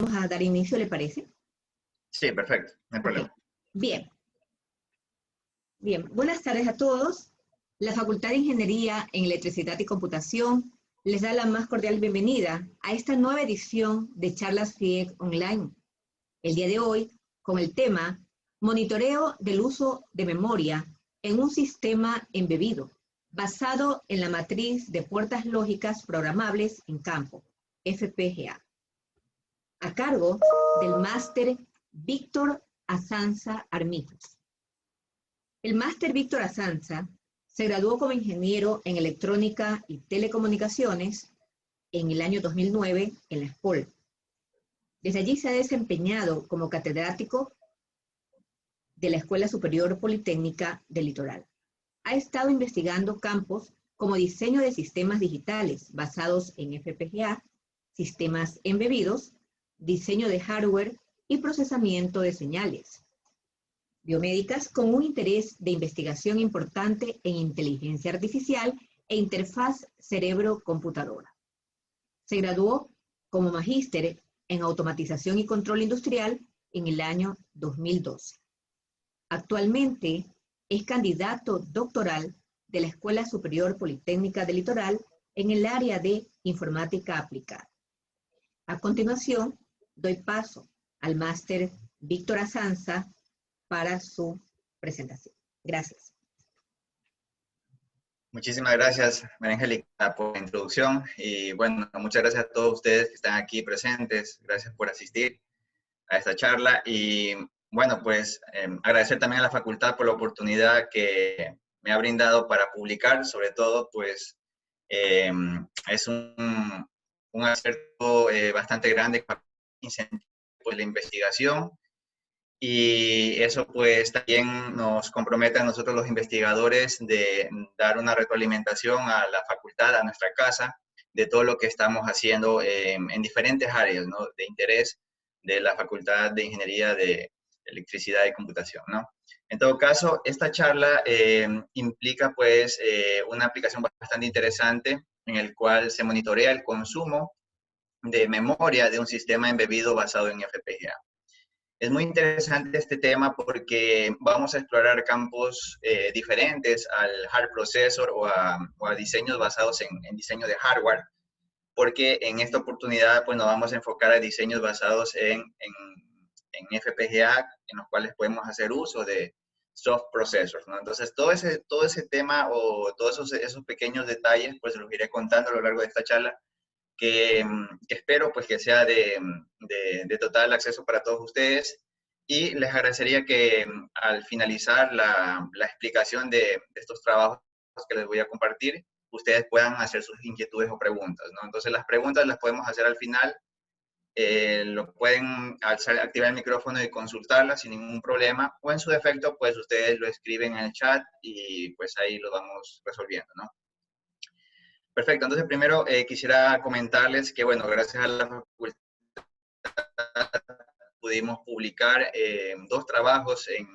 Vamos a dar inicio, ¿le parece? Sí, perfecto, no hay problema. Okay. Bien. Bien, buenas tardes a todos. La Facultad de Ingeniería en Electricidad y Computación les da la más cordial bienvenida a esta nueva edición de Charlas FIEC Online. El día de hoy, con el tema Monitoreo del uso de memoria en un sistema embebido, basado en la matriz de puertas lógicas programables en campo, FPGA. A cargo del máster Víctor Azanza Armitos. El máster Víctor Azanza se graduó como ingeniero en electrónica y telecomunicaciones en el año 2009 en la ESPOL. Desde allí se ha desempeñado como catedrático de la Escuela Superior Politécnica del Litoral. Ha estado investigando campos como diseño de sistemas digitales basados en FPGA, sistemas embebidos, diseño de hardware y procesamiento de señales biomédicas con un interés de investigación importante en inteligencia artificial e interfaz cerebro-computadora. Se graduó como magíster en automatización y control industrial en el año 2012. Actualmente es candidato doctoral de la Escuela Superior Politécnica del Litoral en el área de informática aplicada. A continuación, doy paso al máster Víctor Azanza para su presentación. Gracias. Muchísimas gracias, María Angélica, por la introducción. Y bueno, muchas gracias a todos ustedes que están aquí presentes. Gracias por asistir a esta charla. Y bueno, pues agradecer también a la facultad por la oportunidad que me ha brindado para publicar. Sobre todo, pues es un acierto bastante grande para incentivar pues, la investigación. Y eso pues también nos compromete a nosotros los investigadores de dar una retroalimentación a la facultad, a nuestra casa, de todo lo que estamos haciendo en diferentes áreas, ¿no?, de interés de la Facultad de Ingeniería de Electricidad y Computación, ¿no? En todo caso, esta charla implica pues una aplicación bastante interesante en el cual se monitorea el consumo de memoria de un sistema embebido basado en FPGA. Es muy interesante este tema porque vamos a explorar campos diferentes al hard processor o a diseños basados en diseño de hardware, porque en esta oportunidad pues, nos vamos a enfocar a diseños basados en FPGA, en los cuales podemos hacer uso de soft processors, ¿no? Entonces, todo ese tema o todos esos pequeños detalles, pues los iré contando a lo largo de esta charla, que espero pues que sea de total acceso para todos ustedes, y les agradecería que al finalizar la explicación de estos trabajos que les voy a compartir, ustedes puedan hacer sus inquietudes o preguntas, ¿no? Entonces las preguntas las podemos hacer al final, lo pueden activar el micrófono y consultarlas sin ningún problema, o en su defecto pues ustedes lo escriben en el chat y pues ahí lo vamos resolviendo, ¿no? Perfecto, entonces primero quisiera comentarles que, bueno, gracias a la facultad pudimos publicar 2 trabajos en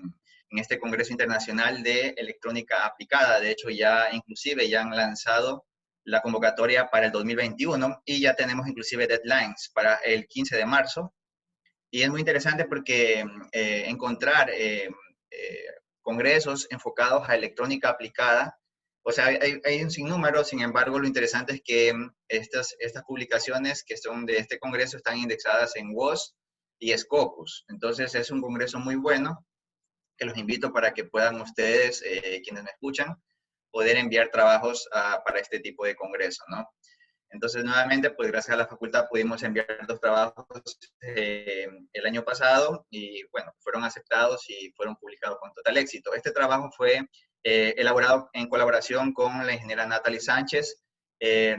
este Congreso Internacional de Electrónica Aplicada. De hecho, inclusive ya han lanzado la convocatoria para el 2021 y ya tenemos inclusive deadlines para el 15 de marzo. Y es muy interesante porque encontrar congresos enfocados a electrónica aplicada, o sea, hay un sinnúmero. Sin embargo, lo interesante es que estas publicaciones que son de este congreso están indexadas en WOS y Scopus. Entonces, es un congreso muy bueno que los invito para que puedan ustedes, quienes me escuchan, poder enviar trabajos para este tipo de congreso, ¿no? Entonces, nuevamente, pues gracias a la facultad pudimos enviar 2 trabajos el año pasado y, bueno, fueron aceptados y fueron publicados con total éxito. Este trabajo fue elaborado en colaboración con la ingeniera Natalie Sánchez,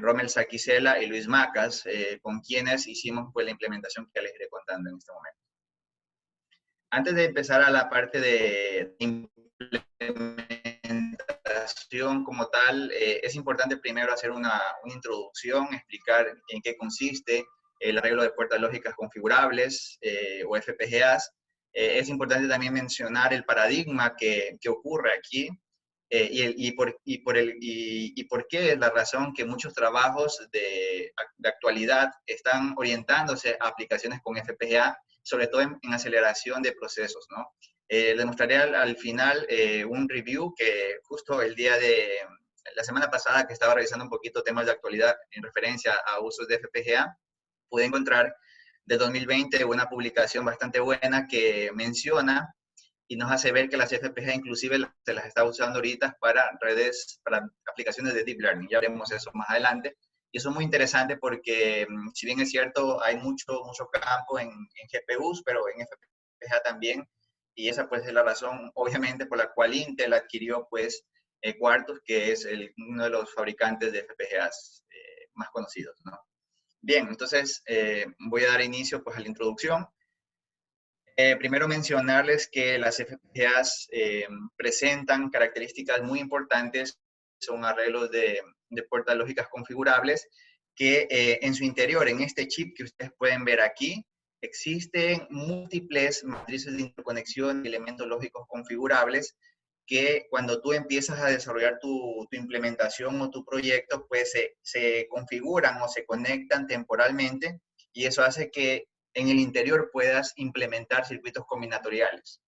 Rommel Saquicela y Luis Macas, con quienes hicimos pues, la implementación que les iré contando en este momento. Antes de empezar a la parte de implementación como tal, es importante primero hacer una introducción, explicar en qué consiste el arreglo de puertas lógicas configurables o FPGAs. Es importante también mencionar el paradigma que ocurre aquí. y por qué es la razón que muchos trabajos de actualidad están orientándose a aplicaciones con FPGA, sobre todo en aceleración de procesos, ¿no? Les mostraré al final un review que justo el día de la semana pasada, que estaba revisando un poquito temas de actualidad en referencia a usos de FPGA, pude encontrar de 2020 una publicación bastante buena que menciona y nos hace ver que las FPGA inclusive se las está usando ahorita para redes, para aplicaciones de Deep Learning. Ya veremos eso más adelante. Y eso es muy interesante porque, si bien es cierto, hay mucho campo en GPUs, pero en FPGA también. Y esa pues es la razón, obviamente, por la cual Intel adquirió pues Quartus, que es uno de los fabricantes de FPGAs más conocidos, ¿no? Bien, entonces voy a dar inicio pues a la introducción. Primero mencionarles que las FPGAs presentan características muy importantes, son arreglos de puertas lógicas configurables, que en su interior, en este chip que ustedes pueden ver aquí, existen múltiples matrices de interconexión y elementos lógicos configurables que cuando tú empiezas a desarrollar tu implementación o tu proyecto, pues se configuran o se conectan temporalmente, y eso hace que en el interior puedas implementar circuitos combinatoriales.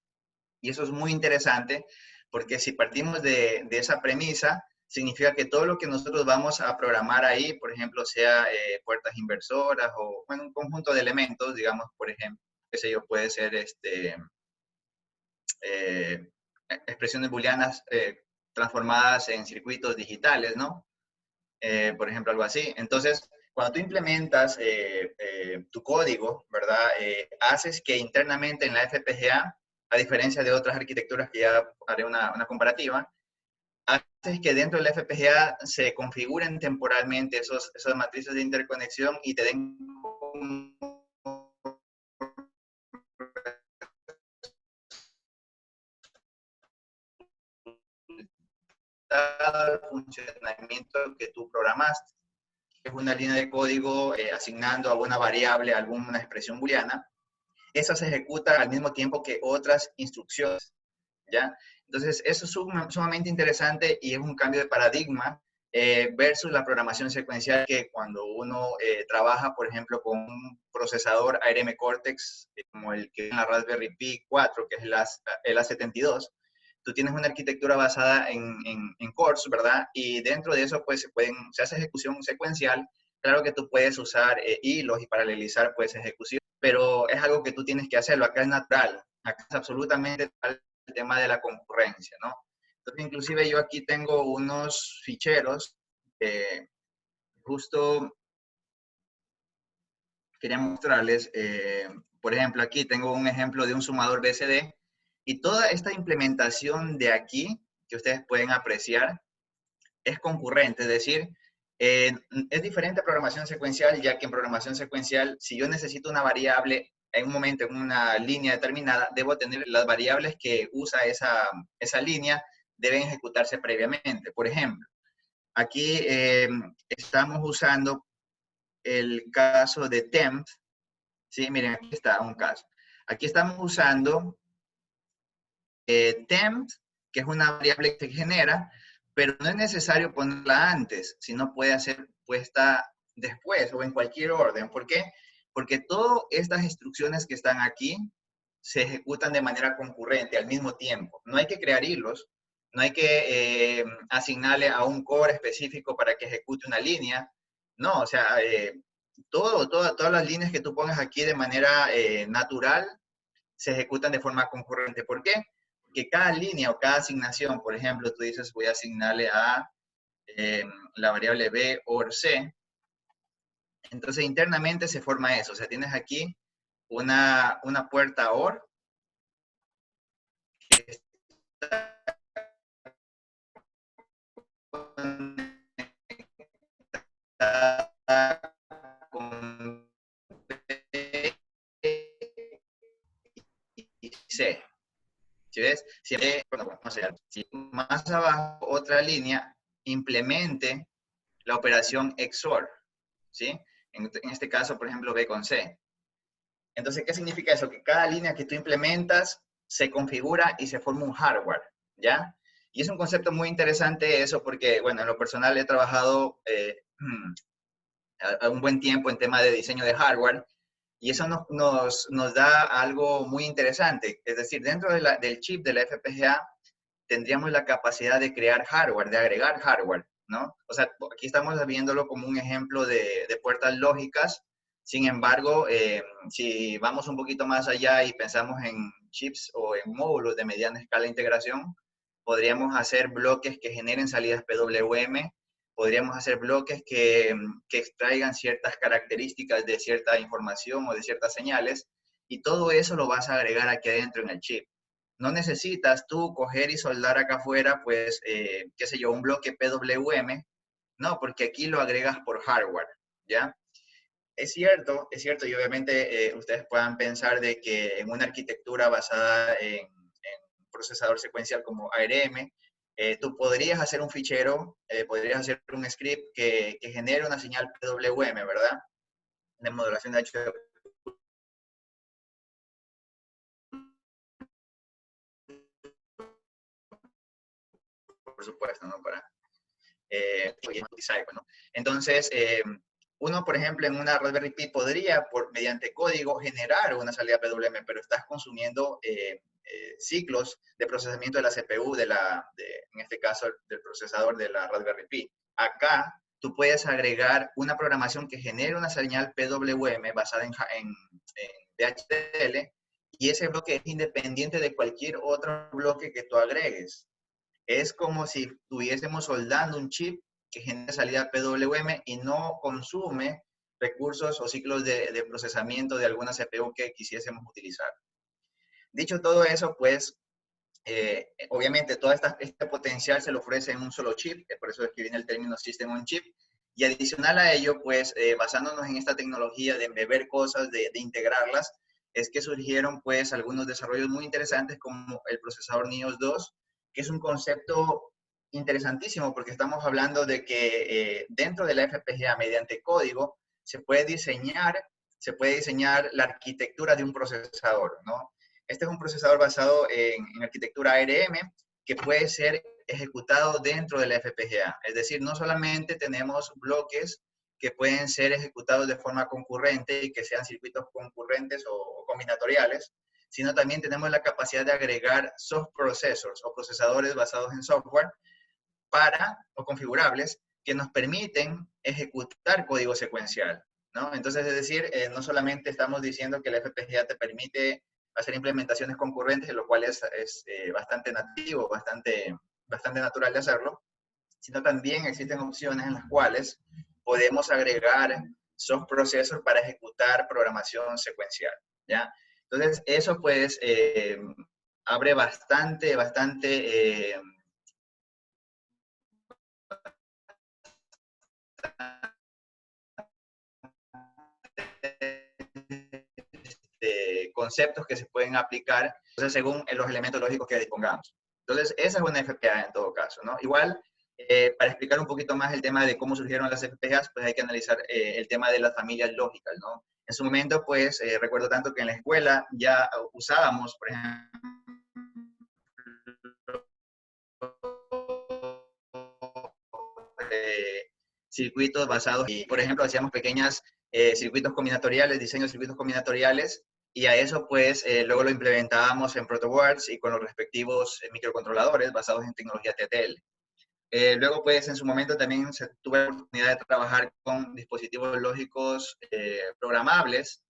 Y eso es muy interesante porque si partimos de esa premisa, significa que todo lo que nosotros vamos a programar ahí, por ejemplo, sea puertas inversoras o bueno, un conjunto de elementos, digamos, por ejemplo, qué sé yo, puede ser expresiones booleanas transformadas en circuitos digitales, ¿no? Por ejemplo, algo así. Entonces, cuando tú implementas tu código, ¿verdad? Haces que internamente en la FPGA, a diferencia de otras arquitecturas que ya haré una comparativa, haces que dentro de la FPGA se configuren temporalmente esas matrices de interconexión y te den el funcionamiento que tú programaste. Es una línea de código asignando a una variable alguna expresión booleana. Esa se ejecuta al mismo tiempo que otras instrucciones, ¿ya? Entonces, eso es sumamente interesante y es un cambio de paradigma versus la programación secuencial, que cuando uno trabaja, por ejemplo, con un procesador ARM Cortex, como el que es en la Raspberry Pi 4, que es el A72, tú tienes una arquitectura basada en cores, ¿verdad? Y dentro de eso, pues, se hace ejecución secuencial. Claro que tú puedes usar hilos y paralelizar, pues, ejecución, pero es algo que tú tienes que hacerlo. Acá es natural, acá es absolutamente natural el tema de la concurrencia, ¿no? Entonces, inclusive yo aquí tengo unos ficheros justo quería mostrarles, por ejemplo, aquí tengo un ejemplo de un sumador BCD, y toda esta implementación de aquí que ustedes pueden apreciar es concurrente, es decir, es diferente a programación secuencial, ya que en programación secuencial, si yo necesito una variable en un momento, en una línea determinada, debo tener las variables que usa esa línea, deben ejecutarse previamente. Por ejemplo, aquí estamos usando el caso de temp. Sí, miren, aquí está un caso. Aquí estamos usando temp, que es una variable que se genera, pero no es necesario ponerla antes, sino puede ser puesta después o en cualquier orden. ¿Por qué? Porque todas estas instrucciones que están aquí se ejecutan de manera concurrente, al mismo tiempo. No hay que crear hilos, no hay que asignarle a un core específico para que ejecute una línea. No, o sea, todas las líneas que tú pongas aquí de manera natural se ejecutan de forma concurrente. ¿Por qué? Porque cada línea o cada asignación, por ejemplo, tú dices voy a asignarle a la variable B or C, entonces internamente se forma eso. O sea, tienes aquí una puerta OR que está con B y C. ¿Sí ves? Siempre, bueno, no sé, si más abajo otra línea implemente la operación XOR, ¿sí? En este caso, por ejemplo, B con C. Entonces, ¿qué significa eso? Que cada línea que tú implementas se configura y se forma un hardware, ¿ya? Y es un concepto muy interesante eso porque, bueno, en lo personal he trabajado a un buen tiempo en tema de diseño de hardware y eso nos da algo muy interesante. Es decir, dentro del chip de la FPGA tendríamos la capacidad de crear hardware, de agregar hardware, ¿no? O sea, aquí estamos viéndolo como un ejemplo de puertas lógicas. Sin embargo, si vamos un poquito más allá y pensamos en chips o en módulos de mediana escala de integración, podríamos hacer bloques que generen salidas PWM, podríamos hacer bloques que extraigan ciertas características de cierta información o de ciertas señales, y todo eso lo vas a agregar aquí adentro en el chip. No necesitas tú coger y soldar acá afuera, pues, qué sé yo, un bloque PWM, no, porque aquí lo agregas por hardware, ¿ya? Es cierto, y obviamente ustedes puedan pensar de que en una arquitectura basada en procesador secuencial como ARM, tú podrías hacer un fichero, podrías hacer un script que genere una señal PWM, ¿verdad? De modulación de H, por supuesto, ¿no? Para ¿no? Entonces, uno, por ejemplo, en una Raspberry Pi podría, mediante código, generar una salida PWM, pero estás consumiendo ciclos de procesamiento de la CPU, en este caso, del procesador de la Raspberry Pi. Acá, tú puedes agregar una programación que genere una señal PWM basada en VHDL, y ese bloque es independiente de cualquier otro bloque que tú agregues. Es como si estuviésemos soldando un chip que genera salida PWM y no consume recursos o ciclos de procesamiento de alguna CPU que quisiésemos utilizar. Dicho todo eso, pues, obviamente todo este potencial se lo ofrece en un solo chip, por eso es que viene el término System on Chip, y adicional a ello, pues, basándonos en esta tecnología de embeber cosas, de integrarlas, es que surgieron, pues, algunos desarrollos muy interesantes como el procesador Nios 2, que es un concepto interesantísimo porque estamos hablando de que dentro de la FPGA, mediante código, se puede diseñar la arquitectura de un procesador, ¿no? Este es un procesador basado en arquitectura ARM que puede ser ejecutado dentro de la FPGA. Es decir, no solamente tenemos bloques que pueden ser ejecutados de forma concurrente y que sean circuitos concurrentes o combinatoriales, sino también tenemos la capacidad de agregar soft processors o procesadores basados en software o configurables que nos permiten ejecutar código secuencial, ¿no? Entonces, es decir, no solamente estamos diciendo que la FPGA te permite hacer implementaciones concurrentes, lo cual es bastante nativo, bastante natural de hacerlo, sino también existen opciones en las cuales podemos agregar soft processor para ejecutar programación secuencial, ¿ya? Entonces, eso pues abre bastante conceptos que se pueden aplicar, entonces, según los elementos lógicos que dispongamos. Entonces, esa es una FPGA en todo caso, ¿no? Igual, para explicar un poquito más el tema de cómo surgieron las FPGAs, pues hay que analizar el tema de las familias lógicas, ¿no? En su momento, pues, recuerdo tanto que en la escuela ya usábamos, por ejemplo, circuitos basados y, por ejemplo, hacíamos pequeñas circuitos combinatoriales, diseño de circuitos combinatoriales, y a eso, pues, luego lo implementábamos en protoboards y con los respectivos microcontroladores basados en tecnología TTL. Luego, pues, en su momento también tuve la oportunidad de trabajar con dispositivos lógicos programables,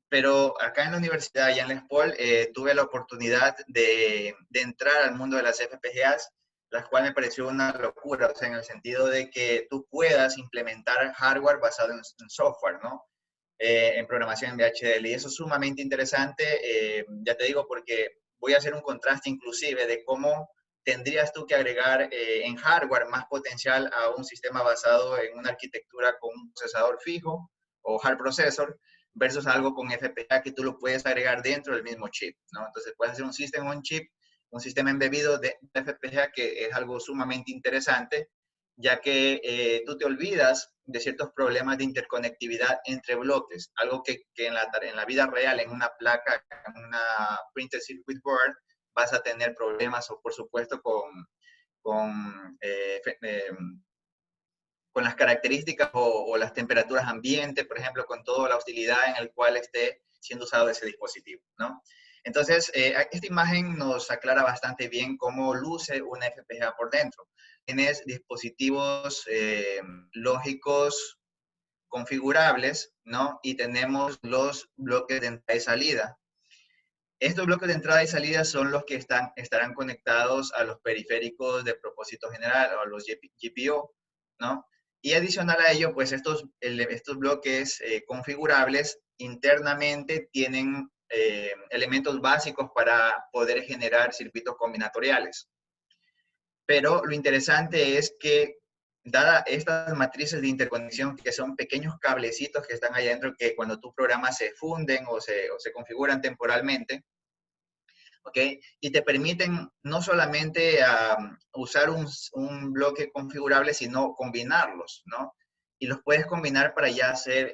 pero acá en la universidad, allá en la SPOL, tuve la oportunidad de entrar al mundo de las FPGAs, las cuales me pareció una locura, o sea, en el sentido de que tú puedas implementar hardware basado en software, ¿no? En programación en VHDL. Y eso es sumamente interesante, ya te digo, porque voy a hacer un contraste inclusive de cómo tendrías tú que agregar en hardware más potencial a un sistema basado en una arquitectura con un procesador fijo o hard processor versus algo con FPGA que tú lo puedes agregar dentro del mismo chip, ¿no? Entonces puedes hacer un system on chip, un sistema embebido de FPGA que es algo sumamente interesante, ya que tú te olvidas de ciertos problemas de interconectividad entre bloques, algo que en la vida real, en una placa, en una printed circuit board, vas a tener problemas, o por supuesto, con las características o las temperaturas ambiente, por ejemplo, con toda la hostilidad en el cual esté siendo usado ese dispositivo, ¿no? Entonces, esta imagen nos aclara bastante bien cómo luce una FPGA por dentro. Tienes dispositivos lógicos configurables, ¿no? Y tenemos los bloques de entrada y salida. Estos bloques de entrada y salida son los que estarán conectados a los periféricos de propósito general o a los GPIO, ¿no? Y adicional a ello, pues estos bloques configurables internamente tienen elementos básicos para poder generar circuitos combinatoriales. Pero lo interesante es que, dada estas matrices de interconexión, que son pequeños cablecitos que están ahí adentro, que cuando tú programas se funden o se configuran temporalmente, ¿ok? Y te permiten no solamente usar un bloque configurable, sino combinarlos, ¿no? Y los puedes combinar para ya hacer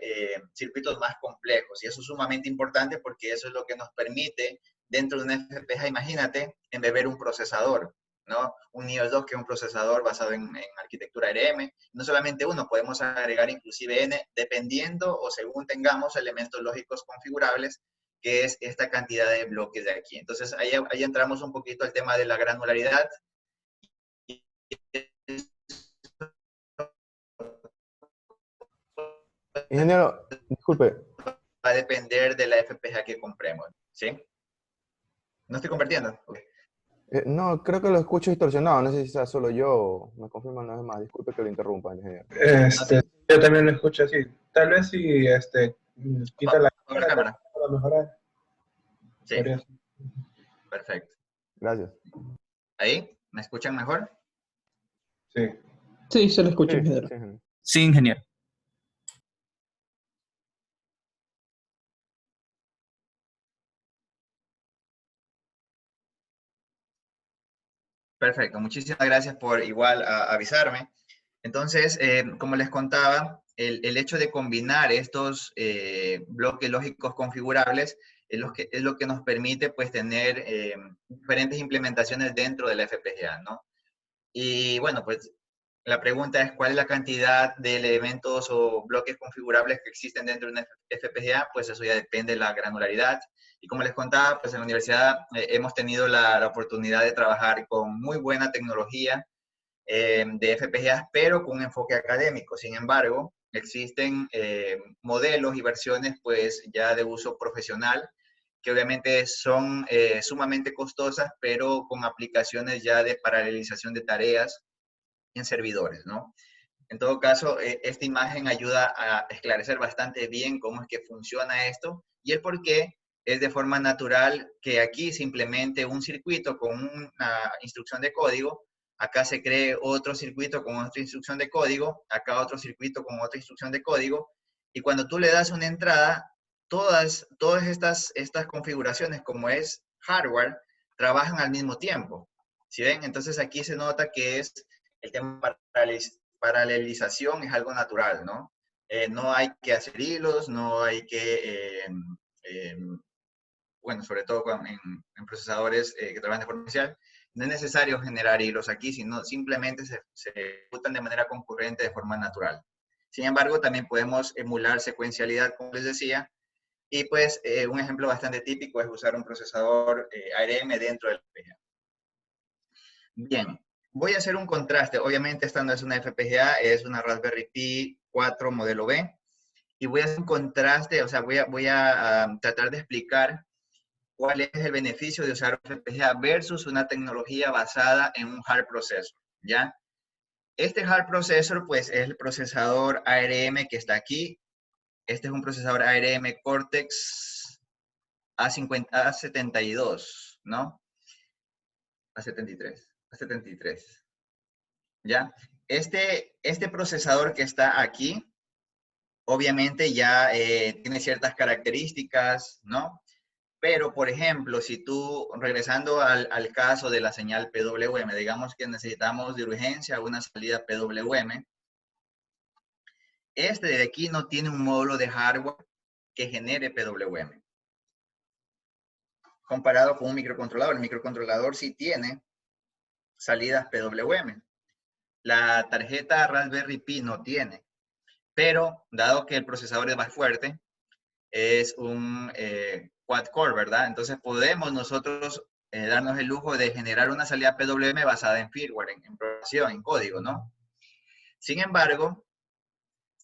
circuitos más complejos. Y eso es sumamente importante porque eso es lo que nos permite, dentro de una FPGA, imagínate, embeber un procesador, ¿no? Un IOS 2, que es un procesador basado en arquitectura ARM. No solamente uno, podemos agregar inclusive N, dependiendo o según tengamos elementos lógicos configurables, que es esta cantidad de bloques de aquí. Entonces, ahí entramos un poquito al tema de la granularidad. Ingeniero, disculpe. Va a depender de la FPGA que compremos, ¿sí? ¿No estoy compartiendo? Okay. No, creo que lo escucho distorsionado. No sé si sea solo yo. Me confirma una vez más. Disculpe que lo interrumpa, ingeniero. Yo también lo escucho así. Tal vez si quita la cámara para mejorar. Sí. Perfecto. Gracias. ¿Ahí? ¿Me escuchan mejor? Sí. Sí, se lo escucha, ingeniero. Sí, ingeniero. Perfecto, muchísimas gracias por igual avisarme. Entonces, como les contaba, el hecho de combinar estos bloques lógicos configurables es lo que nos permite pues tener diferentes implementaciones dentro de la FPGA, ¿no? Y bueno, pues la pregunta es ¿cuál es la cantidad de elementos o bloques configurables que existen dentro de una FPGA? Pues eso ya depende de la granularidad. Y como les contaba, pues en la universidad hemos tenido la oportunidad de trabajar con muy buena tecnología de FPGAs, pero con un enfoque académico. Sin embargo, existen modelos y versiones pues ya de uso profesional, que obviamente son sumamente costosas, pero con aplicaciones ya de paralelización de tareas en servidores, ¿no? En todo caso, esta imagen ayuda a esclarecer bastante bien cómo es que funciona esto y el por qué es de forma natural que aquí se implemente un circuito con una instrucción de código, acá se cree otro circuito con otra instrucción de código, acá otro circuito con otra instrucción de código, y cuando tú le das una entrada, todas estas configuraciones, como es hardware, trabajan al mismo tiempo. ¿Sí ven? Entonces aquí se nota que es el tema paralelización es algo natural, ¿no? No hay que hacer hilos, no hay que, bueno, sobre todo en procesadores que trabajan de forma inicial, no es necesario generar hilos aquí, sino simplemente se ejecutan de manera concurrente de forma natural. Sin embargo, también podemos emular secuencialidad, como les decía, y pues un ejemplo bastante típico es usar un procesador ARM dentro del FPGA. Bien, voy a hacer un contraste. Obviamente esta no es una FPGA, es una Raspberry Pi 4 modelo B. Y voy a hacer un contraste, o sea, voy a tratar de explicar cuál es el beneficio de usar un FPGA versus una tecnología basada en un hard processor, ¿ya? Este hard processor, pues, es el procesador ARM que está aquí. Este es un procesador ARM Cortex A72, ¿no? A73. ¿Ya? Este procesador que está aquí, obviamente ya tiene ciertas características, ¿no? Pero, por ejemplo, si tú, regresando al caso de la señal PWM, digamos que necesitamos de urgencia una salida PWM, este de aquí no tiene un módulo de hardware que genere PWM. Comparado con un microcontrolador, el microcontrolador sí tiene salidas PWM. La tarjeta Raspberry Pi no tiene, pero dado que el procesador es más fuerte, es un quad-core, ¿verdad? Entonces podemos nosotros darnos el lujo de generar una salida PWM basada en firmware, en programación, en código, ¿no? Sin embargo,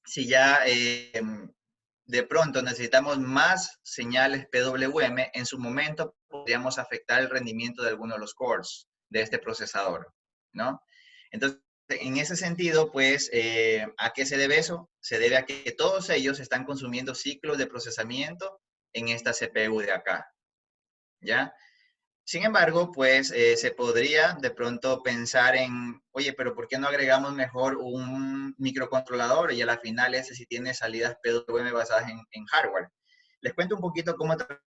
si ya de pronto necesitamos más señales PWM, en su momento podríamos afectar el rendimiento de alguno de los cores de este procesador, ¿no? Entonces, en ese sentido, pues, ¿a qué se debe eso? Se debe a que todos ellos están consumiendo ciclos de procesamiento en esta CPU de acá, ¿ya? Sin embargo, pues, se podría de pronto pensar en, oye, pero ¿por qué no agregamos mejor un microcontrolador y a la final ese sí tiene salidas PWM basadas en hardware? Les cuento un poquito cómo trabajan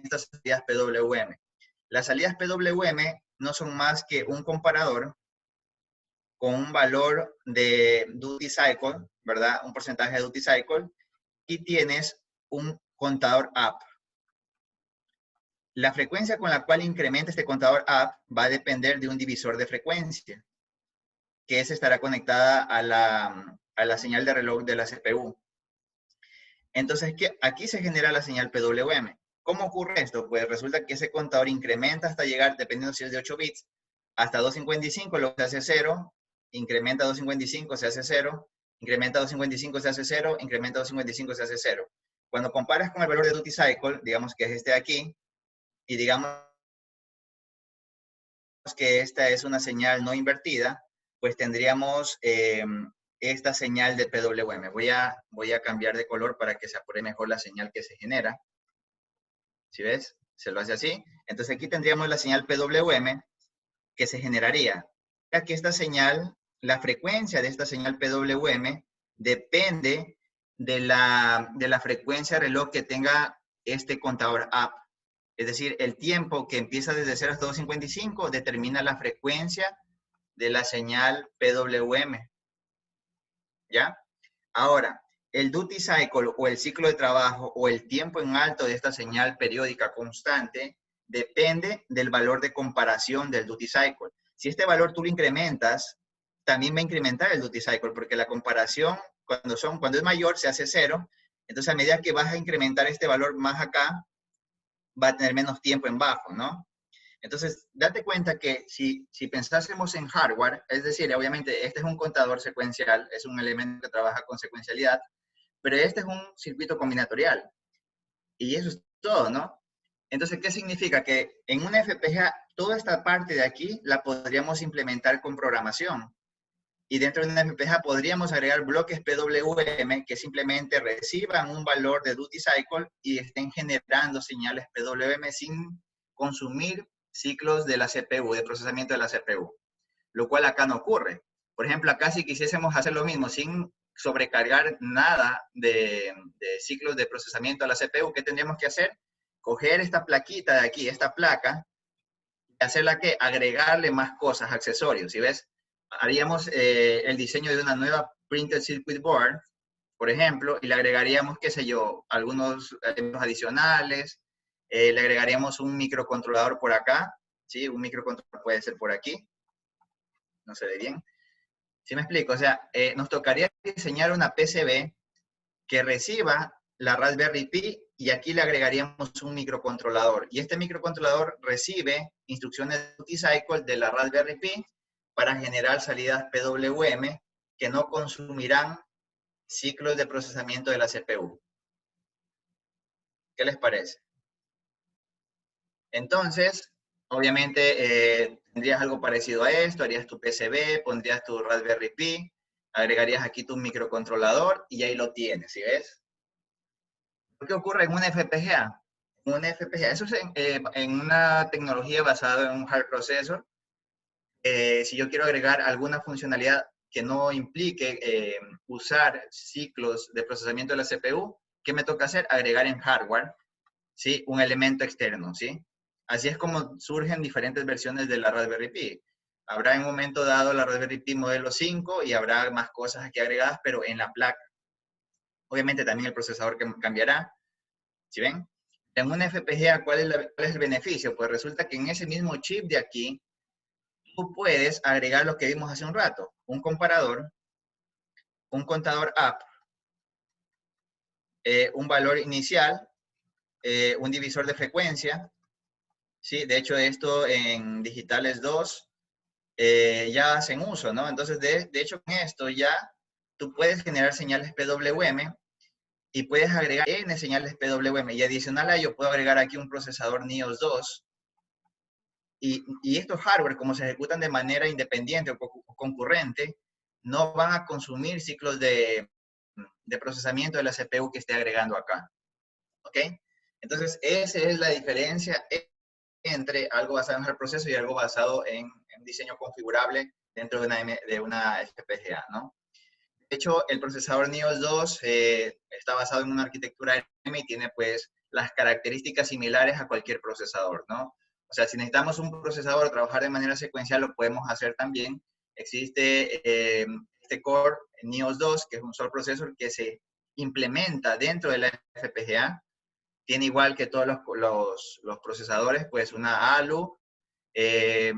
estas salidas PWM. Las salidas PWM no son más que un comparador con un valor de duty cycle, ¿verdad? Un porcentaje de duty cycle, y tienes un contador up. La frecuencia con la cual incrementa este contador up va a depender de un divisor de frecuencia, que esa estará conectada a la señal de reloj de la CPU. Entonces, aquí se genera la señal PWM. ¿Cómo ocurre esto? Pues resulta que ese contador incrementa hasta llegar, dependiendo si es de 8 bits, hasta 255, luego se hace 0, incrementa 255, se hace 0, incrementa 255, se hace 0, incrementa 255, se hace 0. Cuando comparas con el valor de duty cycle, digamos que es este de aquí, y digamos que esta es una señal no invertida, pues tendríamos esta señal de PWM. Voy a cambiar de color para que se apure mejor la señal que se genera. ¿Sí ves? Se lo hace así. Entonces aquí tendríamos la señal PWM que se generaría. Aquí esta señal, la frecuencia de esta señal PWM depende de la frecuencia de reloj que tenga este contador up. Es decir, el tiempo que empieza desde 0 hasta 255 determina la frecuencia de la señal PWM. ¿Ya? Ahora, el duty cycle o el ciclo de trabajo o el tiempo en alto de esta señal periódica constante depende del valor de comparación del duty cycle. Si este valor tú lo incrementas, también va a incrementar el duty cycle porque la comparación cuando es mayor se hace 0. Entonces, a medida que vas a incrementar este valor más acá, va a tener menos tiempo en bajo, ¿no? Entonces, date cuenta que si pensásemos en hardware, es decir, obviamente este es un contador secuencial, es un elemento que trabaja con secuencialidad, pero este es un circuito combinatorial. Y eso es todo, ¿no? Entonces, ¿qué significa? Que en una FPGA, toda esta parte de aquí la podríamos implementar con programación. Y dentro de una FPGA podríamos agregar bloques PWM que simplemente reciban un valor de duty cycle y estén generando señales PWM sin consumir ciclos de la CPU, de procesamiento de la CPU, lo cual acá no ocurre. Por ejemplo, acá si quisiésemos hacer lo mismo sin sobrecargar nada de ciclos de procesamiento a la CPU, ¿qué tendríamos que hacer? Coger esta plaquita de aquí, esta placa, y hacerla que agregarle más cosas, accesorios, ¿sí ves? Haríamos el diseño de una nueva Printed Circuit Board, por ejemplo, y le agregaríamos, qué sé yo, algunos elementos adicionales, le agregaríamos un microcontrolador por acá, ¿sí? Un microcontrolador puede ser por aquí, no se ve bien. ¿Sí me explico? O sea, nos tocaría diseñar una PCB que reciba la Raspberry Pi y aquí le agregaríamos un microcontrolador. Y este microcontrolador recibe instrucciones de duty cycle de la Raspberry Pi para generar salidas PWM que no consumirán ciclos de procesamiento de la CPU. ¿Qué les parece? Entonces, obviamente, tendrías algo parecido a esto, harías tu PCB, pondrías tu Raspberry Pi, agregarías aquí tu microcontrolador y ahí lo tienes, ¿sí ves? ¿Qué ocurre en una FPGA? Una FPGA, eso es en una tecnología basada en un hard processor. Si yo quiero agregar alguna funcionalidad que no implique usar ciclos de procesamiento de la CPU, ¿qué me toca hacer? Agregar en hardware, ¿sí? Un elemento externo, ¿sí? Así es como surgen diferentes versiones de la Raspberry Pi. Habrá en un momento dado la Raspberry Pi modelo 5 y habrá más cosas aquí agregadas, pero en la placa. Obviamente también el procesador cambiará, ¿sí ven? En una FPGA, ¿cuál es el beneficio? Pues resulta que en ese mismo chip de aquí, tú puedes agregar lo que vimos hace un rato, un comparador, un contador up, un valor inicial, un divisor de frecuencia, ¿sí? De hecho, esto en Digitales 2 ya hacen uso, ¿no? Entonces, de hecho, con esto ya tú puedes generar señales PWM y puedes agregar N señales PWM. Y adicional a ello, puedo agregar aquí un procesador NIOS 2. Y estos hardware, como se ejecutan de manera independiente o concurrente, no van a consumir ciclos de procesamiento de la CPU que esté agregando acá. ¿Ok? Entonces, esa es la diferencia entre algo basado en hardware proceso y algo basado en diseño configurable dentro de una FPGA, ¿no? De hecho, el procesador NIOS 2 está basado en una arquitectura ARM y tiene pues las características similares a cualquier procesador, ¿no? O sea, si necesitamos un procesador trabajar de manera secuencial, lo podemos hacer también. Existe este core NIOS 2, que es un solo procesador que se implementa dentro de la FPGA. Tiene igual que todos los procesadores, pues una ALU,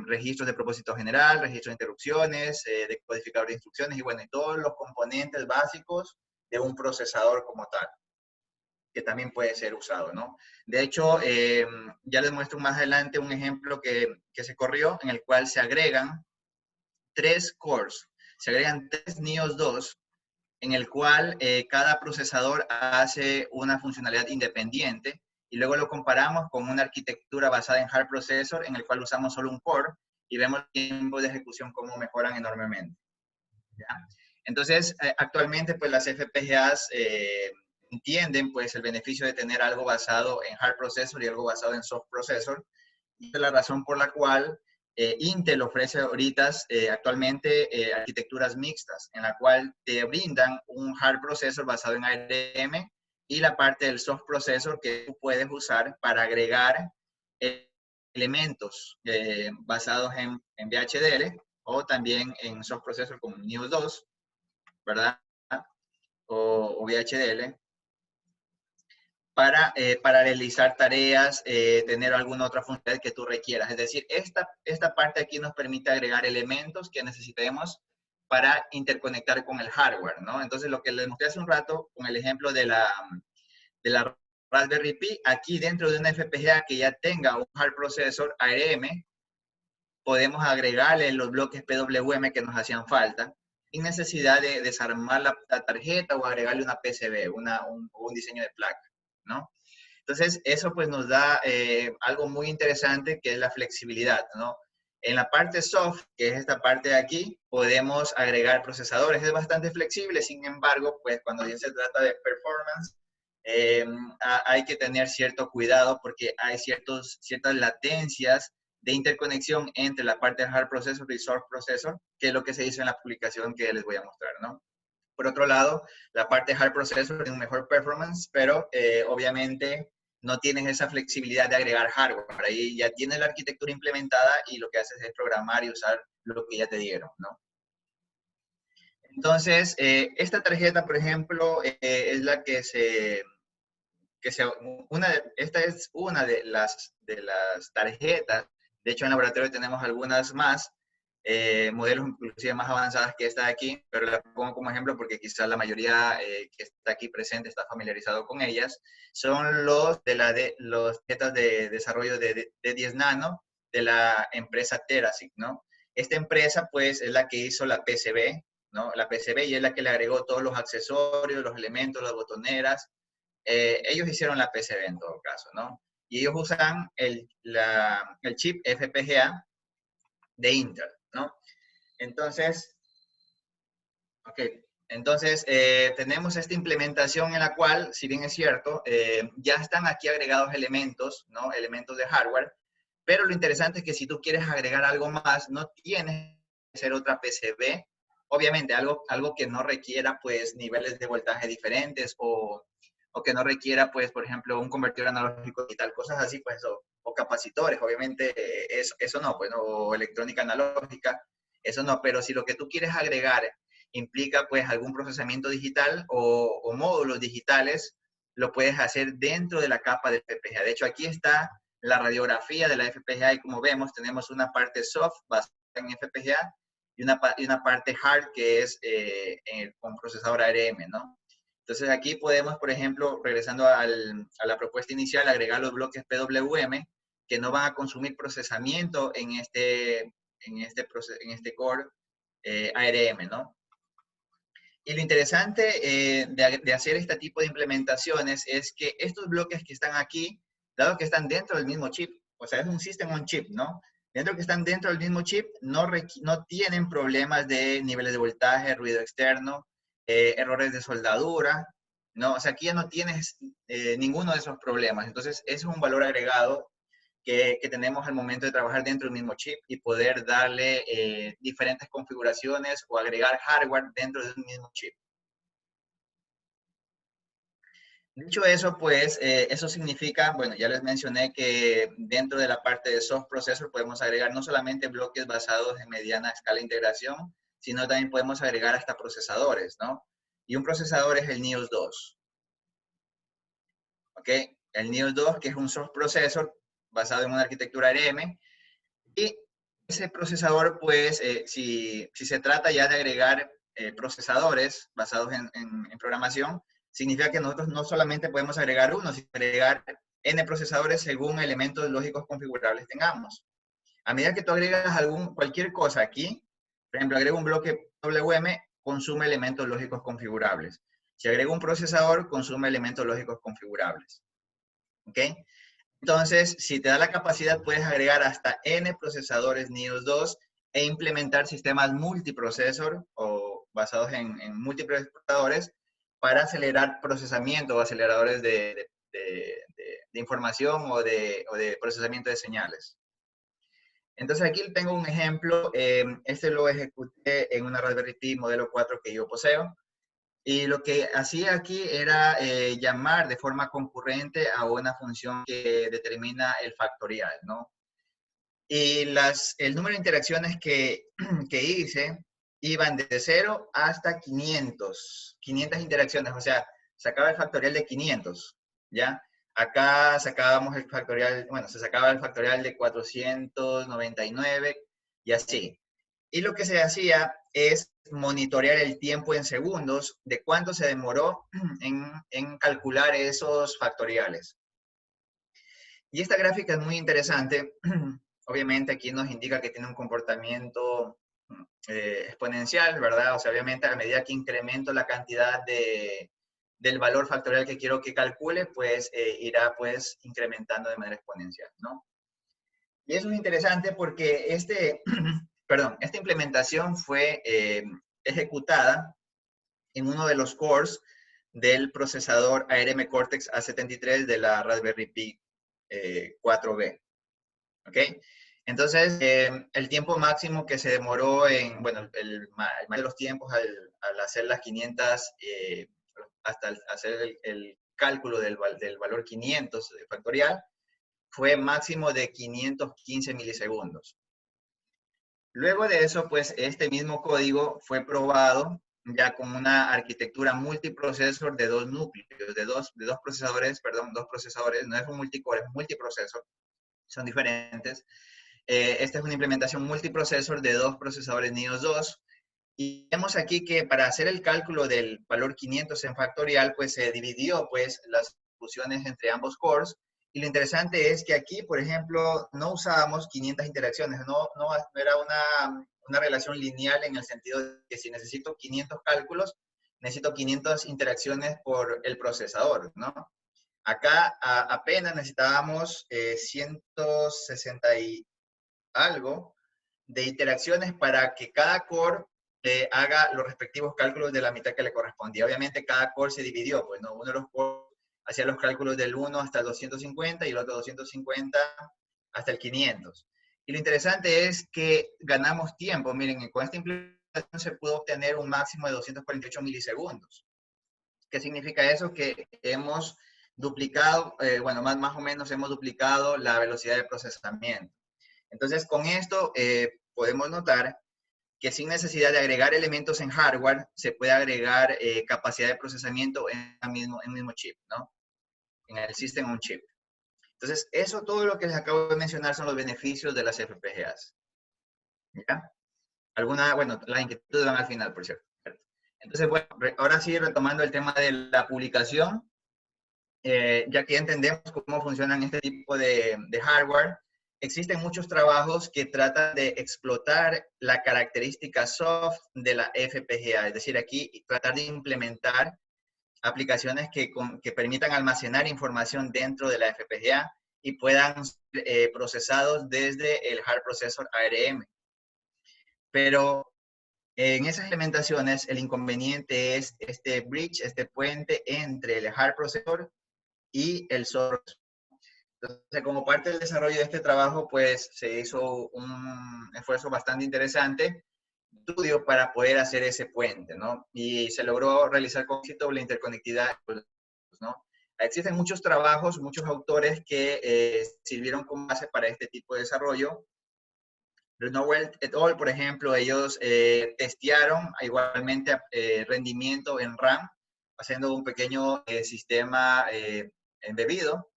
registros de propósito general, registros de interrupciones, decodificador de instrucciones y bueno, y todos los componentes básicos de un procesador como tal, que también puede ser usado, ¿no? De hecho, ya les muestro más adelante un ejemplo que se corrió en el cual se agregan 3 cores, se agregan 3 NIOS 2, en el cual cada procesador hace una funcionalidad independiente y luego lo comparamos con una arquitectura basada en hard processor en el cual usamos solo un core y vemos el tiempo de ejecución cómo mejoran enormemente. ¿Ya? Entonces, actualmente pues las FPGAs entienden pues el beneficio de tener algo basado en hard processor y algo basado en soft processor. Y es la razón por la cual Intel ofrece ahorita actualmente arquitecturas mixtas, en la cual te brindan un hard processor basado en ARM y la parte del soft processor que tú puedes usar para agregar elementos basados en VHDL o también en soft processor como NIOS 2, ¿verdad? O VHDL. Para realizar tareas, tener alguna otra funcionalidad que tú requieras. Es decir, esta parte aquí nos permite agregar elementos que necesitemos para interconectar con el hardware, ¿no? Entonces, lo que les mostré hace un rato con el ejemplo de la Raspberry Pi, aquí dentro de una FPGA que ya tenga un hard processor ARM, podemos agregarle los bloques PWM que nos hacían falta, sin necesidad de desarmar la tarjeta o agregarle una PCB, un diseño de placa, ¿no? Entonces, eso pues nos da algo muy interesante que es la flexibilidad, ¿no? En la parte soft, que es esta parte de aquí, podemos agregar procesadores. Es bastante flexible, sin embargo, pues cuando ya se trata de performance, hay que tener cierto cuidado porque hay ciertas latencias de interconexión entre la parte de hard processor y soft processor, que es lo que se hizo en la publicación que les voy a mostrar, ¿no? Por otro lado, la parte de hard processor tiene un mejor performance, pero obviamente no tienes esa flexibilidad de agregar hardware. Ahí ya tienes la arquitectura implementada y lo que haces es programar y usar lo que ya te dieron, ¿no? Entonces, esta tarjeta, por ejemplo, es la esta es una de las tarjetas. De hecho, en el laboratorio tenemos algunas más, modelos inclusive más avanzadas que esta de aquí, pero la pongo como ejemplo porque quizás la mayoría que está aquí presente está familiarizado con ellas. Son los tarjetas de desarrollo de 10 nano de la empresa Terasic, ¿no? Esta empresa, pues, es la que hizo la PCB, ¿no? La PCB y es la que le agregó todos los accesorios, los elementos, las botoneras. Ellos hicieron la PCB en todo caso, ¿no? Y ellos usan el chip FPGA de Intel, ¿no? Entonces, tenemos esta implementación en la cual, si bien es cierto, ya están aquí agregados elementos, ¿no? Elementos de hardware, pero lo interesante es que si tú quieres agregar algo más, no tienes que hacer otra PCB, obviamente algo que no requiera, pues, niveles de voltaje diferentes o que no requiera, pues, por ejemplo, un convertidor analógico digital, cosas así, pues, o capacitores, obviamente, eso no, pues, no, o electrónica analógica, eso no, pero si lo que tú quieres agregar implica, pues, algún procesamiento digital o módulos digitales, lo puedes hacer dentro de la capa de FPGA. De hecho, aquí está la radiografía de la FPGA y como vemos, tenemos una parte soft basada en FPGA, y una parte hard que es con procesador ARM, ¿no? Entonces aquí podemos, por ejemplo, regresando a la propuesta inicial, agregar los bloques PWM que no van a consumir procesamiento en este core ARM, ¿no? Y lo interesante de hacer este tipo de implementaciones es que estos bloques que están aquí, dado que están dentro del mismo chip, o sea, es un system on chip, ¿no? Dentro que están dentro del mismo chip, no tienen problemas de niveles de voltaje, ruido externo, errores de soldadura, ¿no? O sea, aquí ya no tienes ninguno de esos problemas. Entonces, es un valor agregado que tenemos al momento de trabajar dentro del mismo chip y poder darle diferentes configuraciones o agregar hardware dentro del mismo chip. Dicho eso, pues eso significa, bueno, ya les mencioné que dentro de la parte de soft processor podemos agregar no solamente bloques basados en mediana escala de integración, sino también podemos agregar hasta procesadores, ¿no? Y un procesador es el NIOS 2. ¿Ok? El NIOS 2, que es un soft processor basado en una arquitectura ARM, y ese procesador, pues, si se trata ya de agregar procesadores basados en programación, significa que nosotros no solamente podemos agregar uno, sino agregar N procesadores según elementos lógicos configurables tengamos. A medida que tú agregas cualquier cosa aquí, por ejemplo, agrego un bloque WM, consume elementos lógicos configurables. Si agrego un procesador, consume elementos lógicos configurables. ¿Ok? Entonces, si te da la capacidad, puedes agregar hasta N procesadores NIOS 2 e implementar sistemas multiprocesor o basados en múltiples procesadores para acelerar procesamiento o aceleradores de información o de procesamiento de señales. Entonces, aquí tengo un ejemplo. Este lo ejecuté en una Raspberry Pi modelo 4 que yo poseo. Y lo que hacía aquí era llamar de forma concurrente a una función que determina el factorial, ¿no? Y el número de interacciones que hice iban desde 0 hasta 500 interacciones, o sea, sacaba el factorial de 500, ¿ya? Acá sacábamos el factorial, bueno, se sacaba el factorial de 499 y así. Y lo que se hacía es monitorear el tiempo en segundos de cuánto se demoró en calcular esos factoriales. Y esta gráfica es muy interesante. Obviamente aquí nos indica que tiene un comportamiento exponencial, ¿verdad? O sea, obviamente a medida que incremento la cantidad del valor factorial que quiero que calcule, pues irá pues incrementando de manera exponencial, ¿no? Y eso es interesante porque esta implementación fue ejecutada en uno de los cores del procesador ARM Cortex A73 de la Raspberry Pi 4B. ¿Ok? Entonces, el tiempo máximo que se demoró bueno, el mayor de los tiempos al hacer las 500, hasta hacer el cálculo del valor 500 factorial, fue máximo de 515 milisegundos. Luego de eso, pues este mismo código fue probado ya con una arquitectura multiprocesor de dos núcleos, de dos procesadores, perdón, dos procesadores, no es un multicore, es un multiprocesor, son diferentes. Esta es una implementación multiprocesor de dos procesadores NIOS 2. Y vemos aquí que para hacer el cálculo del valor 500 en factorial, pues se dividió pues las funciones entre ambos cores. Y lo interesante es que aquí, por ejemplo, no usábamos 500 interacciones, no era una relación lineal en el sentido de que si necesito 500 cálculos, necesito 500 interacciones por el procesador, ¿no? Acá apenas necesitábamos 160 y algo de interacciones para que cada core haga los respectivos cálculos de la mitad que le correspondía. Obviamente cada core se dividió, pues no, uno de los cores hacía los cálculos del 1 hasta el 250 y el otro 250 hasta el 500. Y lo interesante es que ganamos tiempo. Miren, con esta implementación se pudo obtener un máximo de 248 milisegundos. ¿Qué significa eso? Que hemos duplicado, bueno, más o menos hemos duplicado la velocidad de procesamiento. Entonces, con esto podemos notar que sin necesidad de agregar elementos en hardware, se puede agregar capacidad de procesamiento en el mismo chip, ¿no? En el System on Chip. Entonces, todo lo que les acabo de mencionar son los beneficios de las FPGAs. ¿Ya? Bueno, las inquietudes van al final, por cierto. Entonces, bueno, ahora sí, retomando el tema de la publicación, ya que ya entendemos cómo funcionan este tipo de hardware, existen muchos trabajos que tratan de explotar la característica soft de la FPGA, es decir, aquí tratar de implementar aplicaciones que permitan almacenar información dentro de la FPGA y puedan ser procesados desde el hard processor ARM. Pero en esas implementaciones, el inconveniente es este bridge, este puente entre el hard processor y el software. Entonces, como parte del desarrollo de este trabajo, pues se hizo un esfuerzo bastante interesante, estudio para poder hacer ese puente, ¿no? Y se logró realizar con éxito la interconectividad, ¿no? Existen muchos trabajos, muchos autores que sirvieron como base para este tipo de desarrollo. Renowell et al., por ejemplo, ellos testearon igualmente rendimiento en RAM, haciendo un pequeño sistema embebido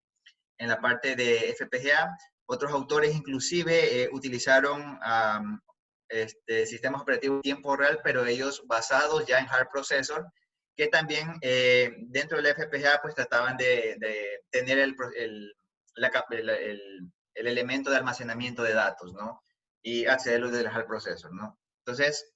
en la parte de FPGA. Otros autores inclusive utilizaron sistemas operativos en tiempo real, pero ellos basados ya en hard processor, que también dentro del FPGA pues trataban de tener el elemento de almacenamiento de datos, ¿no? Y accederlo desde el hard processor, ¿no? Entonces,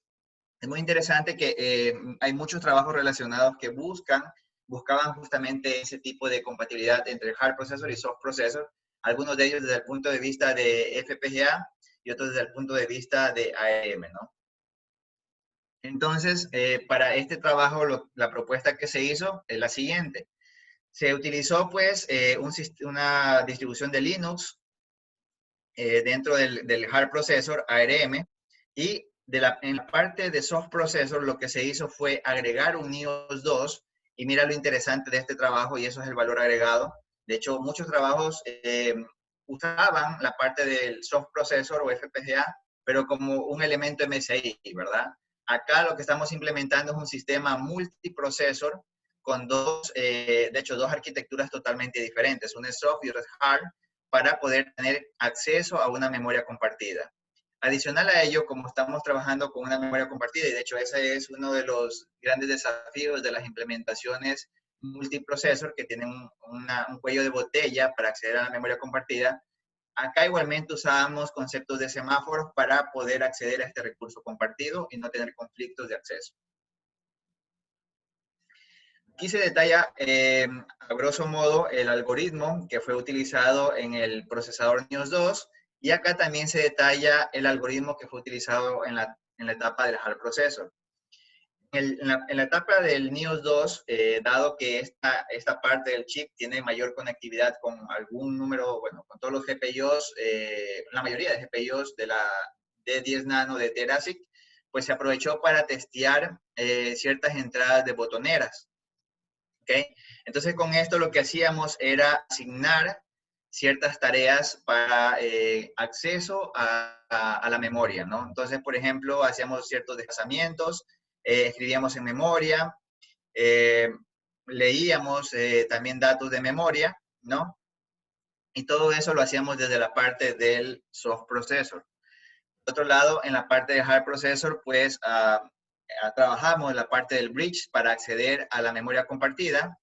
es muy interesante que hay muchos trabajos relacionados que buscaban justamente ese tipo de compatibilidad entre hard processor y soft processor, algunos de ellos desde el punto de vista de FPGA y otros desde el punto de vista de ARM, ¿no? Entonces, para este trabajo, la propuesta que se hizo es la siguiente. Se utilizó, pues, una distribución de Linux dentro del hard processor ARM y en la parte de soft processor lo que se hizo fue agregar un NIOS 2 y mira lo interesante de este trabajo y eso es el valor agregado. De hecho, muchos trabajos usaban la parte del soft processor o FPGA, pero como un elemento MSI, ¿verdad? Acá lo que estamos implementando es un sistema multiprocesor con de hecho, dos arquitecturas totalmente diferentes. Una es soft y otra es hard, para poder tener acceso a una memoria compartida. Adicional a ello, como estamos trabajando con una memoria compartida, y de hecho ese es uno de los grandes desafíos de las implementaciones multiprocesor que tienen un cuello de botella para acceder a la memoria compartida, acá igualmente usábamos conceptos de semáforos para poder acceder a este recurso compartido y no tener conflictos de acceso. Aquí se detalla, a grosso modo, el algoritmo que fue utilizado en el procesador NIOS 2 y acá también se detalla el algoritmo que fue utilizado en la etapa del hard processor. En la etapa del NIOS 2, dado que esta parte del chip tiene mayor conectividad con algún número, bueno, con todos los GPIOs, la mayoría de GPIOs de la D10 Nano de Terasic, pues se aprovechó para testear ciertas entradas de botoneras. ¿Okay? Entonces, con esto lo que hacíamos era asignar ciertas tareas para acceso a la memoria, ¿no? Entonces, por ejemplo, hacíamos ciertos desplazamientos, escribíamos en memoria, leíamos también datos de memoria, ¿no? Y todo eso lo hacíamos desde la parte del soft processor. Por otro lado, en la parte de hard processor, pues trabajamos la parte del bridge para acceder a la memoria compartida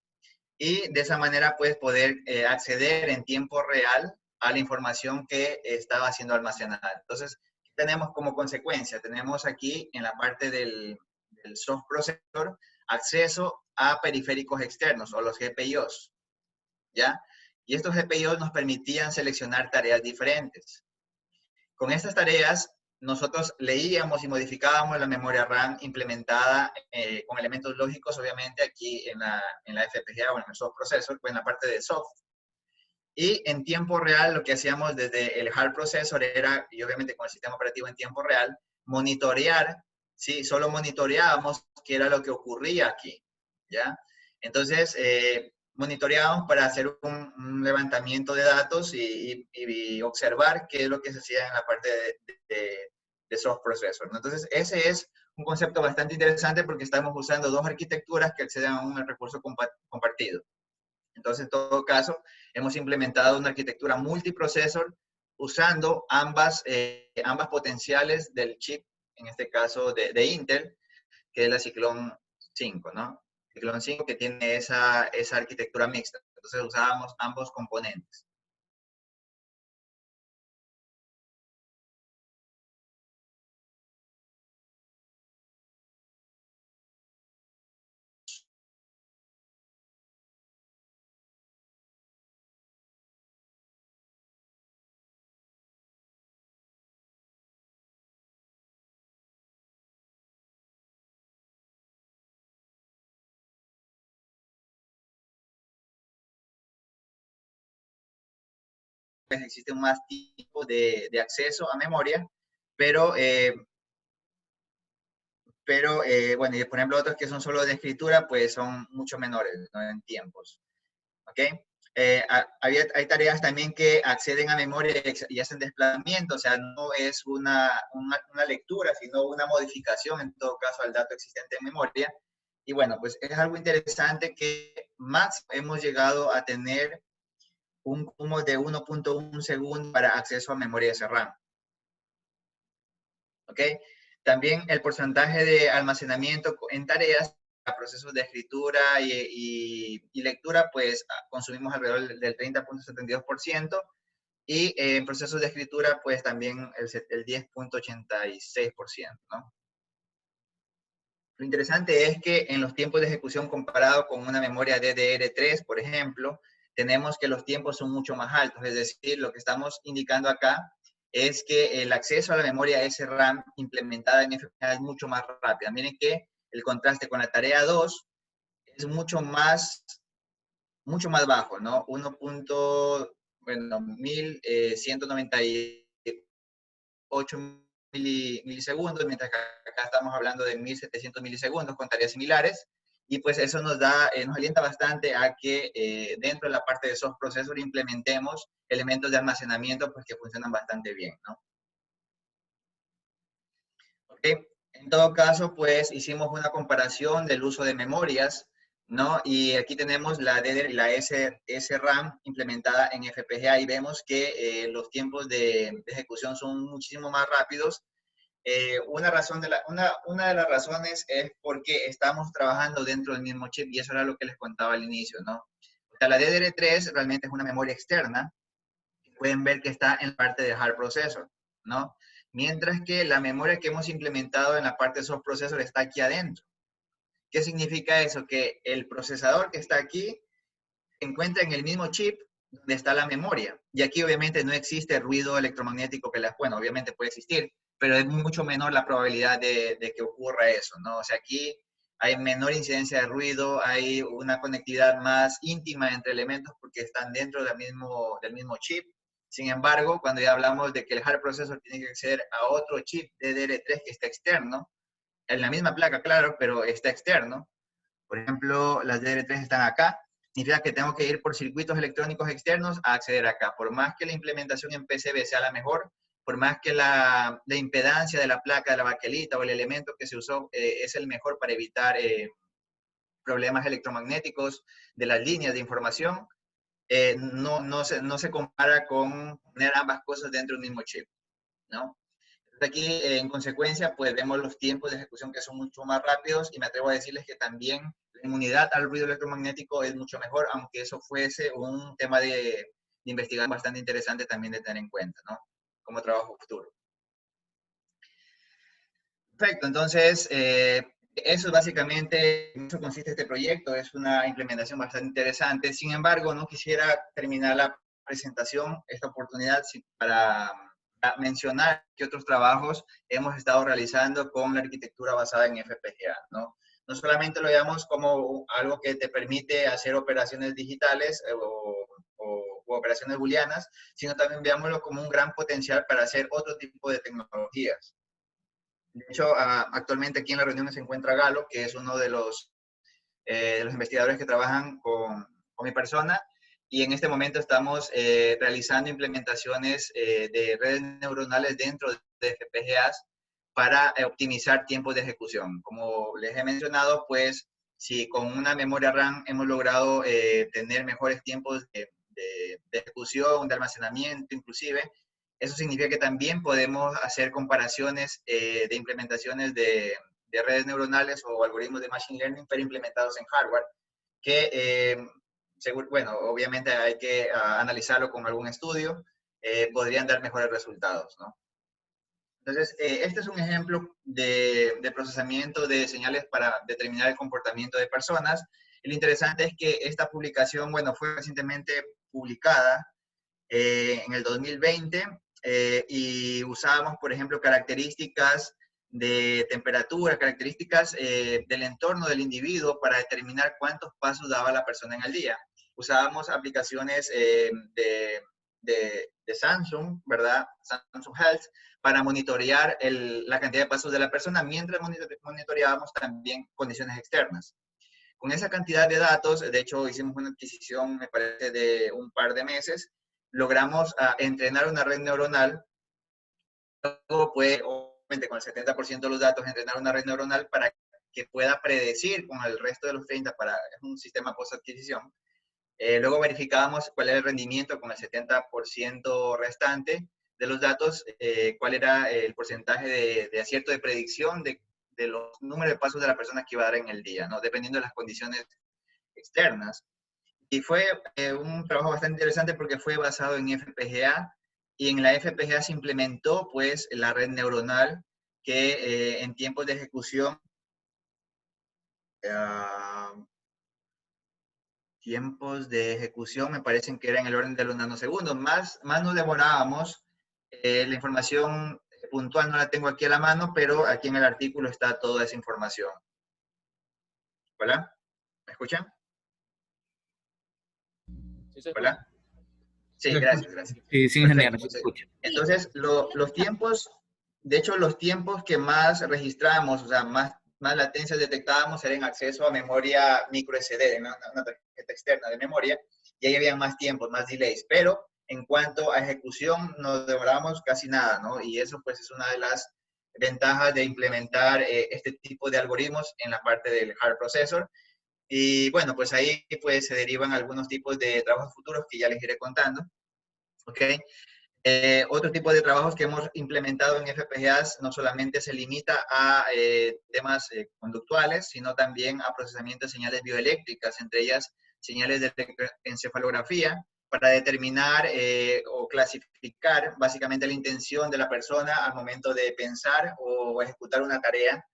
y de esa manera pues poder acceder en tiempo real a la información que estaba siendo almacenada. Entonces, ¿qué tenemos como consecuencia? Tenemos aquí en la parte del soft processor acceso a periféricos externos o los GPIOs, ¿ya? Y estos GPIOs nos permitían seleccionar tareas diferentes. Con estas tareas, nosotros leíamos y modificábamos la memoria RAM implementada con elementos lógicos, obviamente, aquí en la FPGA o en el soft processor, pues en la parte de soft. Y en tiempo real, lo que hacíamos desde el hard processor era, y obviamente con el sistema operativo en tiempo real, monitorear, ¿sí? Solo monitoreábamos qué era lo que ocurría aquí, ¿ya? Entonces, monitoreábamos para hacer un levantamiento de datos y observar qué es lo que se hacía en la parte de soft processor, ¿no? Entonces, ese es un concepto bastante interesante porque estamos usando dos arquitecturas que acceden a un recurso compartido. Entonces, en todo caso, hemos implementado una arquitectura multiprocessor usando ambas potenciales del chip, en este caso de Intel, que es la Ciclón 5, ¿no? Ciclón 5 que tiene esa arquitectura mixta. Entonces usábamos ambos componentes. Pues existen más tipos de acceso a memoria, pero bueno, y por ejemplo otros que son solo de escritura, pues son mucho menores, ¿no? En tiempos. ¿Ok? Hay tareas también que acceden a memoria y hacen desplazamiento, o sea, no es una lectura, sino una modificación, en todo caso, al dato existente en memoria. Y bueno, pues es algo interesante que más hemos llegado a tener un consumo de 1.1 segundo para acceso a memoria SRAM. ¿Ok? También el porcentaje de almacenamiento en tareas, a procesos de escritura y lectura, pues consumimos alrededor del 30.72%, y en procesos de escritura, pues también el 10.86%, ¿no? Lo interesante es que en los tiempos de ejecución comparado con una memoria DDR3, por ejemplo, tenemos que los tiempos son mucho más altos, es decir, lo que estamos indicando acá es que el acceso a la memoria SRAM implementada en FPGA es mucho más rápida. Miren que el contraste con la tarea 2 es mucho más bajo, ¿no? 1198 milisegundos, mientras que acá estamos hablando de 1700 milisegundos con tareas similares. Y pues eso nos alienta bastante a que dentro de la parte de soft processor implementemos elementos de almacenamiento pues que funcionan bastante bien, ¿no? ¿Okay? En todo caso, pues hicimos una comparación del uso de memorias, ¿no? Y aquí tenemos la DDR y la SRAM implementada en FPGA y vemos que los tiempos de ejecución son muchísimo más rápidos. Una de las razones es porque estamos trabajando dentro del mismo chip y eso era lo que les contaba al inicio, ¿no? O sea, la DDR3 realmente es una memoria externa. Pueden ver que está en la parte de hard processor, ¿no? Mientras que la memoria que hemos implementado en la parte de soft processor está aquí adentro. ¿Qué significa eso? Que el procesador que está aquí se encuentra en el mismo chip donde está la memoria. Y aquí obviamente no existe ruido electromagnético bueno, obviamente puede existir, pero es mucho menor la probabilidad de que ocurra eso, ¿no? O sea, aquí hay menor incidencia de ruido, hay una conectividad más íntima entre elementos porque están dentro del mismo chip. Sin embargo, cuando ya hablamos de que el hard processor tiene que acceder a otro chip DDR3 que está externo, en la misma placa, claro, pero está externo. Por ejemplo, las DDR3 están acá, significa que tengo que ir por circuitos electrónicos externos a acceder acá. Por más que la implementación en PCB sea la mejor, por más que la impedancia de la placa, de la baquelita o el elemento que se usó es el mejor para evitar problemas electromagnéticos de las líneas de información, no se compara con tener ambas cosas dentro del mismo chip, ¿no? Aquí, en consecuencia, pues vemos los tiempos de ejecución que son mucho más rápidos y me atrevo a decirles que también la inmunidad al ruido electromagnético es mucho mejor, aunque eso fuese un tema de investigación bastante interesante también de tener en cuenta, ¿no? Como trabajo futuro. Perfecto, entonces, eso es básicamente, en eso consiste este proyecto, es una implementación bastante interesante. Sin embargo, no quisiera terminar la presentación, esta oportunidad, para mencionar que otros trabajos hemos estado realizando con la arquitectura basada en FPGA, ¿no? No solamente lo veamos como algo que te permite hacer operaciones digitales o operaciones booleanas, sino también veámoslo como un gran potencial para hacer otro tipo de tecnologías. De hecho, actualmente aquí en la reunión se encuentra Galo, que es uno de los investigadores que trabajan con mi persona, y en este momento estamos realizando implementaciones de redes neuronales dentro de FPGAs para optimizar tiempos de ejecución. Como les he mencionado, pues si con una memoria RAM hemos logrado tener mejores tiempos de ejecución, de almacenamiento inclusive, Eso significa que también podemos hacer comparaciones de implementaciones de redes neuronales o algoritmos de machine learning, pero implementados en hardware, que, bueno, obviamente hay que analizarlo con algún estudio, podrían dar mejores resultados, ¿no? Entonces, este es un ejemplo de procesamiento de señales para determinar el comportamiento de personas. Lo interesante es que esta publicación, bueno, fue recientemente publicada en el 2020 y usábamos, por ejemplo, características de temperatura, características del entorno del individuo para determinar cuántos pasos daba la persona en el día. Usábamos aplicaciones de Samsung, ¿verdad? Samsung Health, para monitorear la cantidad de pasos de la persona mientras monitoreábamos también condiciones externas. Con esa cantidad de datos, de hecho hicimos una adquisición, me parece, de un par de meses, logramos entrenar una red neuronal, luego puede, obviamente con el 70% de los datos, entrenar una red neuronal para que pueda predecir con el resto de los 30%, es un sistema post-adquisición. Luego verificábamos cuál era el rendimiento con el 70% restante de los datos, cuál era el porcentaje de acierto de predicción de los números de pasos de la persona que iba a dar en el día, ¿no? Dependiendo de las condiciones externas. Y fue un trabajo bastante interesante porque fue basado en FPGA, y en la FPGA se implementó pues la red neuronal que en tiempos de ejecución, me parecen que era en el orden de los nanosegundos, más nos demorábamos. La información puntual no la tengo aquí a la mano, pero aquí en el artículo está toda esa información. ¿Hola? ¿Me escuchan? ¿Hola? Sí, gracias. Sí, sí, ingeniero, sí se escucha. Entonces, los tiempos, de hecho, los tiempos que más registramos, o sea, más latencias detectábamos era en acceso a memoria micro SD, una tarjeta externa de memoria, y ahí había más tiempos, más delays, pero en cuanto a ejecución nos demorábamos casi nada, ¿no? Y eso pues es una de las ventajas de implementar este tipo de algoritmos en la parte del hard processor. Y bueno, pues ahí pues se derivan algunos tipos de trabajos futuros que ya les iré contando, ¿ok? Otro tipo de trabajos que hemos implementado en FPGAs no solamente se limita a temas conductuales, sino también a procesamiento de señales bioeléctricas, entre ellas señales de encefalografía, para determinar o clasificar básicamente la intención de la persona al momento de pensar o ejecutar una tarea.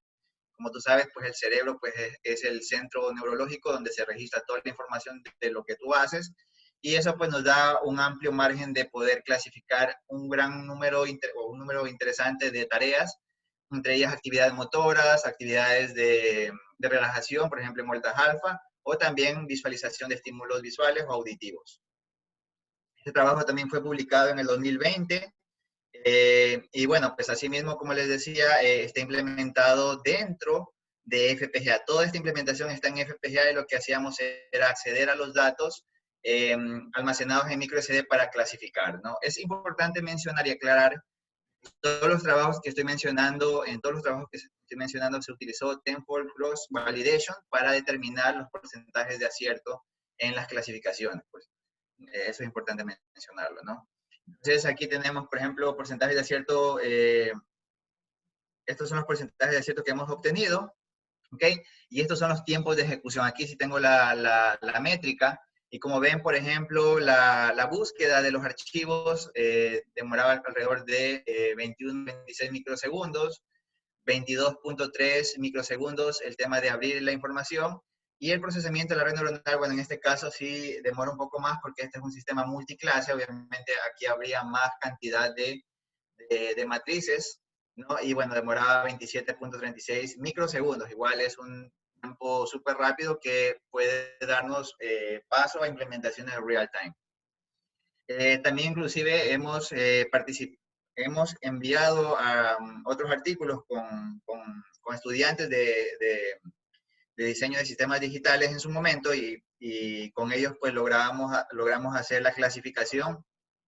Como tú sabes, pues el cerebro pues, es el centro neurológico donde se registra toda la información de lo que tú haces, y eso pues nos da un amplio margen de poder clasificar un gran número o un número interesante de tareas, entre ellas actividades motoras, actividades de relajación, por ejemplo en vueltas alfa, o también visualización de estímulos visuales o auditivos. Este trabajo también fue publicado en el 2020. Y bueno, pues así mismo, como les decía, está implementado dentro de FPGA. Toda esta implementación está en FPGA, y lo que hacíamos era acceder a los datos almacenados en micro SD para clasificar, ¿no? Es importante mencionar y aclarar, todos los trabajos que estoy mencionando, en todos los trabajos que estoy mencionando se utilizó Tenfold Cross Validation para determinar los porcentajes de acierto en las clasificaciones. Pues eso es importante mencionarlo, ¿no? Entonces aquí tenemos, por ejemplo, porcentajes de acierto. Estos son los porcentajes de acierto que hemos obtenido, ¿ok? Y estos son los tiempos de ejecución. Aquí sí tengo la métrica, y como ven, por ejemplo, la búsqueda de los archivos demoraba alrededor de 21-26 microsegundos, 22.3 microsegundos el tema de abrir la información, y el procesamiento de la red neuronal, bueno, en este caso sí demora un poco más porque este es un sistema multiclase, obviamente aquí habría más cantidad de matrices, ¿no? Y bueno, demoraba 27.36 microsegundos, igual es un tiempo súper rápido que puede darnos paso a implementaciones de real time. También inclusive hemos enviado a otros artículos con estudiantes de diseño de sistemas digitales en su momento, y con ellos pues logramos hacer la clasificación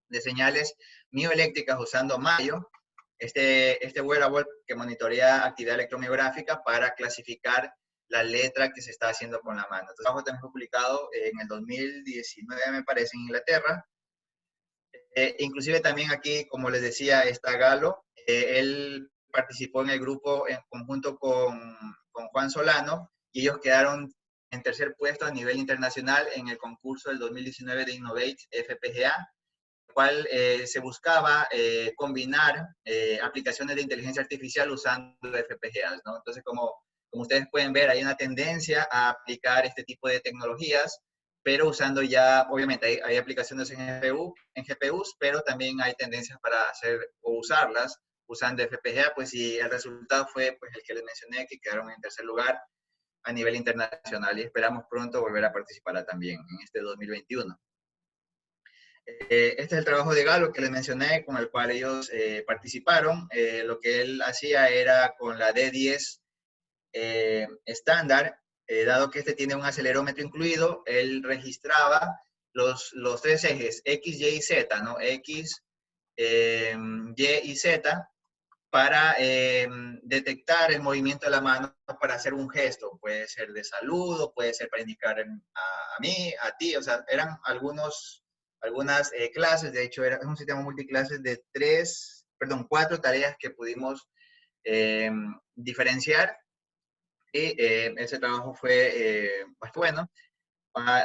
de señales mioeléctricas usando Mayo, este wearable que monitorea actividad electromiográfica para clasificar la letra que se está haciendo con la mano. Este trabajo también fue publicado en el 2019, me parece, en Inglaterra. Inclusive también aquí, como les decía, está Galo. Él participó en el grupo en conjunto con Juan Solano y ellos quedaron en tercer puesto a nivel internacional en el concurso del 2019 de Innovate FPGA, el cual se buscaba combinar aplicaciones de inteligencia artificial usando FPGAs, ¿no? Entonces, como ustedes pueden ver, hay una tendencia a aplicar este tipo de tecnologías, pero usando ya, obviamente, hay aplicaciones en GPUs, pero también hay tendencias para hacer o usarlas usando FPGA, pues, y el resultado fue pues, el que les mencioné, que quedaron en tercer lugar a nivel internacional y esperamos pronto volver a participar también en este 2021. Este es el trabajo de Galo que les mencioné, con el cual ellos participaron. Lo que él hacía era con la D10 estándar, dado que este tiene un acelerómetro incluido, él registraba los 3 ejes, X, Y y Z, ¿no? X, Y y Z, para detectar el movimiento de la mano para hacer un gesto. Puede ser de saludo, puede ser para indicar a mí, a ti, o sea, eran algunas clases, de hecho, es un sistema multiclases de 4 tareas que pudimos diferenciar. Y ese trabajo fue pues bueno.